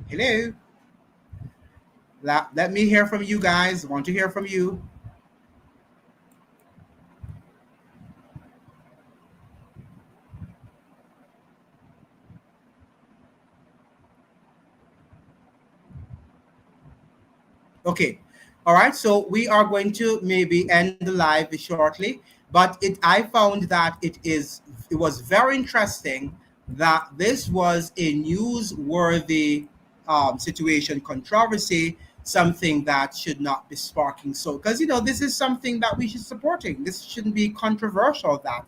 Speaker 1: Hello. Let me hear from you guys. Want to hear from you. Okay. All right. So we are going to maybe end the live shortly, but I found that it was very interesting that this was a newsworthy situation, controversy, something that should not be sparking. So because this is something that we should supporting. This shouldn't be controversial. That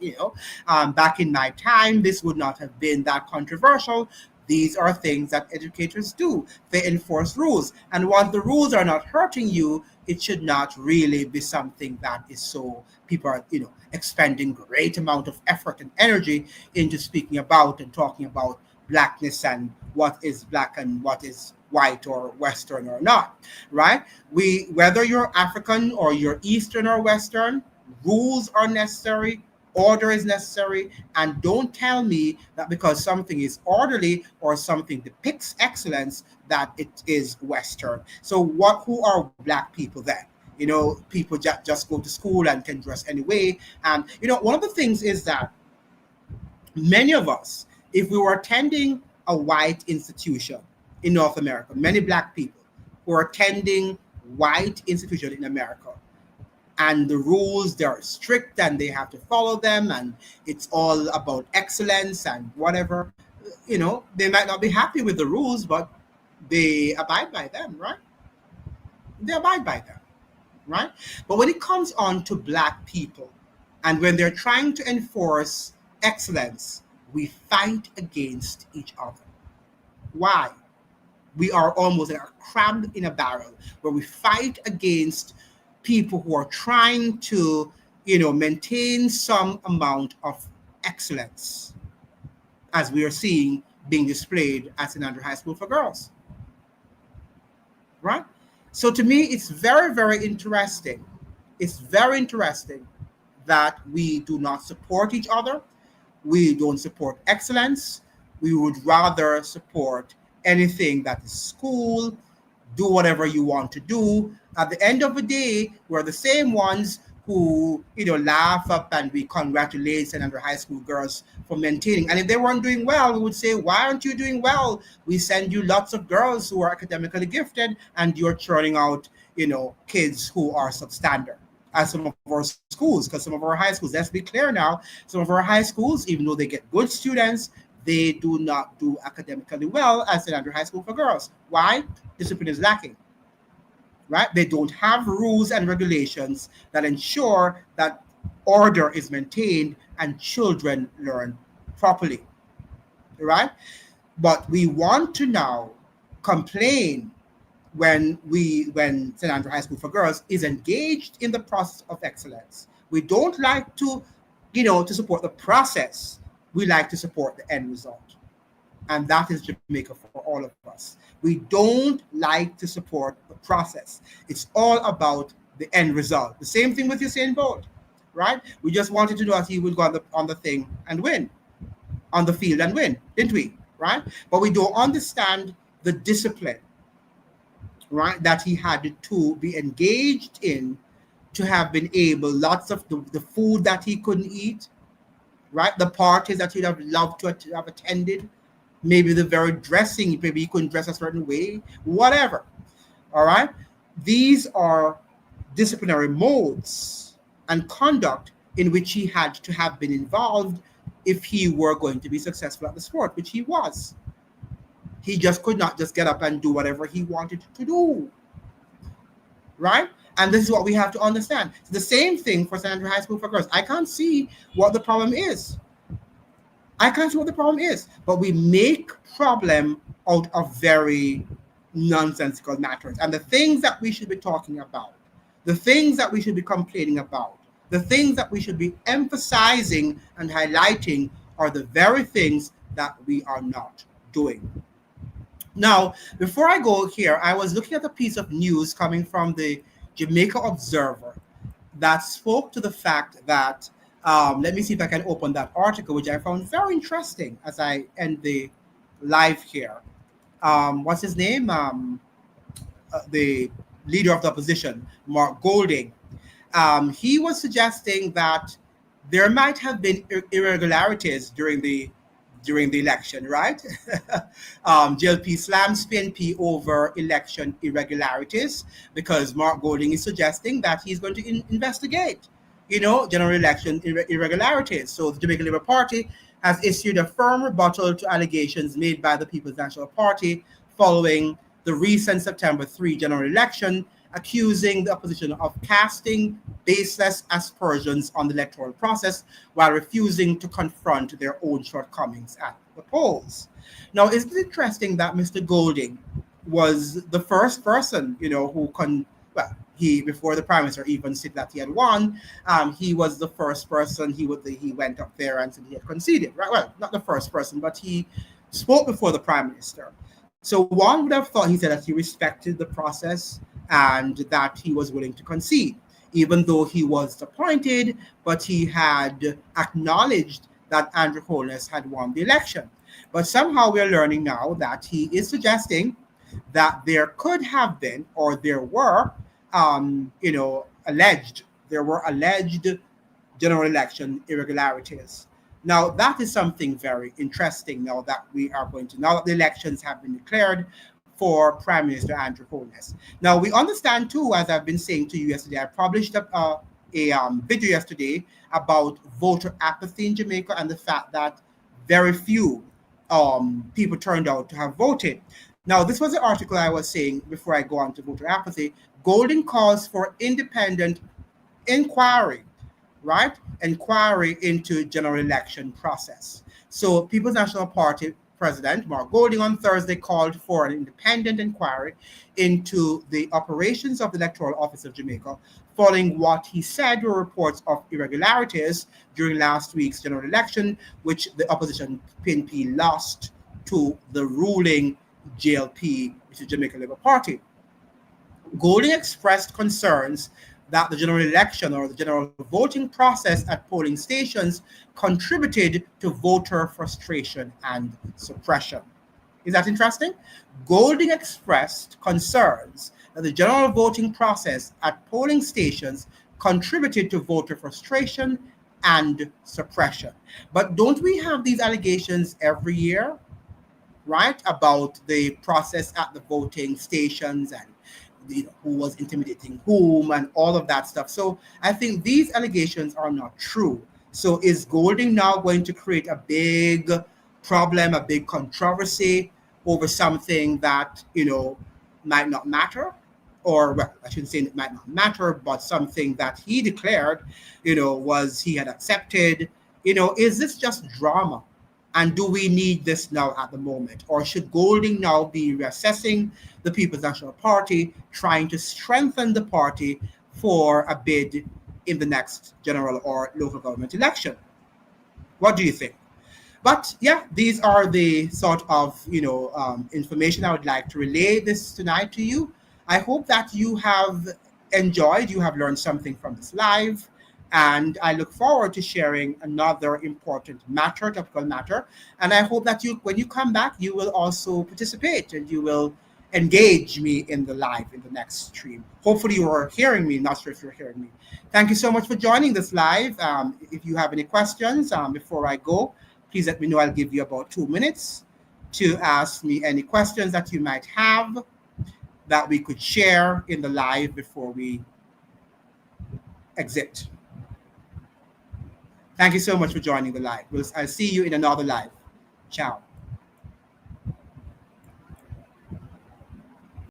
Speaker 1: back in my time, this would not have been that controversial. These are things that educators do. They enforce rules. And once the rules are not hurting you, it should not really be something that is so people are, expending great amount of effort and energy into speaking about and talking about blackness and what is black and what is white or Western or not, right? Whether you're African or you're Eastern or Western, rules are necessary, order is necessary, and don't tell me that because something is orderly or something depicts excellence that it is Western. So who are black people then? People just go to school and can dress anyway. And one of the things is that many of us, if we were attending a white institution in North America, many black people who are attending white institution in America, and the rules, they're strict and they have to follow them, and it's all about excellence and whatever, they might not be happy with the rules, but they abide by them, right? They abide by them, right? But when it comes on to black people, and when they're trying to enforce excellence, we fight against each other. Why? We are almost like a crab in a barrel, where we fight against people who are trying to, maintain some amount of excellence, as we are seeing being displayed at St. Andrew High School for girls, right? So to me, it's very, very interesting. It's very interesting that we do not support each other. We don't support excellence. We would rather support anything that is school, do whatever you want to do. At the end of the day, we're the same ones who, laugh up and we congratulate St. Andrew High School girls for maintaining. And if they weren't doing well, we would say, why aren't you doing well? We send you lots of girls who are academically gifted and you're churning out, kids who are substandard as some of our schools, because some of our high schools, let's be clear now, some of our high schools, even though they get good students, they do not do academically well as St. Andrew High School for girls. Why? Discipline is lacking, right? They don't have rules and regulations that ensure that order is maintained and children learn properly, right? But we want to now complain when St. Andrew High School for girls is engaged in the process of excellence. We don't like to support the process. We like to support the end result. And that is Jamaica for all of us. We don't like to support the process. It's all about the end result. The same thing with Usain Bolt, right? We just wanted to know that he would go on the thing and win, on the field and win, didn't we? Right? But we don't understand the discipline, right, that he had to be engaged in to have been able, lots of the food that he couldn't eat, right? The parties that he'd have loved to have attended, maybe the very dressing, maybe he couldn't dress a certain way, whatever. All right. These are disciplinary modes and conduct in which he had to have been involved if he were going to be successful at the sport, which he was. He just could not just get up and do whatever he wanted to do, right? And this is what we have to understand. It's the same thing for St. Andrew High School for girls. I can't see what the problem is. I can't see what the problem is, but we make problem out of very nonsensical matters. And the things that we should be talking about, the things that we should be complaining about, the things that we should be emphasizing and highlighting are the very things that we are not doing. Now, before I go here, I was looking at a piece of news coming from the Jamaica Observer that spoke to the fact that, let me see if I can open that article, which I found very interesting as I end the live here. What's his name? The leader of the opposition, Mark Golding. He was suggesting that there might have been irregularities during the election, right? JLP slams PNP over election irregularities because Mark Golding is suggesting that he's going to investigate, general election irregularities. So the Jamaican Labour Party has issued a firm rebuttal to allegations made by the People's National Party following the recent September 3 general election, accusing the opposition of casting baseless aspersions on the electoral process while refusing to confront their own shortcomings at the polls. Now, isn't it interesting that Mr. Golding was the first person, he, before the Prime Minister even said that he had won, he was the first person, he went up there and said he had conceded, right? Well, not the first person, but he spoke before the Prime Minister. So one would have thought he said that he respected the process and that he was willing to concede, even though he was appointed, but he had acknowledged that Andrew Holness had won the election. But somehow we're learning now that he is suggesting that there could have been, or there were, alleged general election irregularities. Now, that is something very interesting now that now that the elections have been declared for Prime Minister Andrew Holness. Now, we understand too, as I've been saying to you yesterday, I published a video yesterday about voter apathy in Jamaica and the fact that very few people turned out to have voted. Now, this was the article I was saying before I go on to voter apathy. Golding calls for independent inquiry, right? Inquiry into general election process. So People's National Party President Mark Golding on Thursday called for an independent inquiry into the operations of the Electoral Office of Jamaica following what he said were reports of irregularities during last week's general election, which the opposition PNP lost to the ruling JLP, which is Jamaican Labour Party. Golding expressed concerns that the general election or the general voting process at polling stations contributed to voter frustration and suppression. Is that interesting? Golding expressed concerns that the general voting process at polling stations contributed to voter frustration and suppression. But don't we have these allegations every year, right, about the process at the voting stations and who was intimidating whom and all of that stuff? So I think these allegations are not true. So is Golding now going to create a big problem, a big controversy over something that, might not matter? Or, well, I shouldn't say it might not matter, but something that he declared, was he had accepted. Is this just drama? And do we need this now at the moment? Or should Golding now be reassessing the People's National Party, trying to strengthen the party for a bid in the next general or local government election? What do you think? But yeah, these are the sort of, information I would like to relay this tonight to you. I hope that you have enjoyed, you have learned something from this live. And I look forward to sharing another important topical matter. And I hope that when you come back, you will also participate and you will engage me in the live, in the next stream. Hopefully you are hearing me, not sure if you're hearing me. Thank you so much for joining this live. If you have any questions before I go, please let me know. I'll give you about 2 minutes to ask me any questions that you might have that we could share in the live before we exit. Thank you so much for joining the live. I'll see you in another live. Ciao.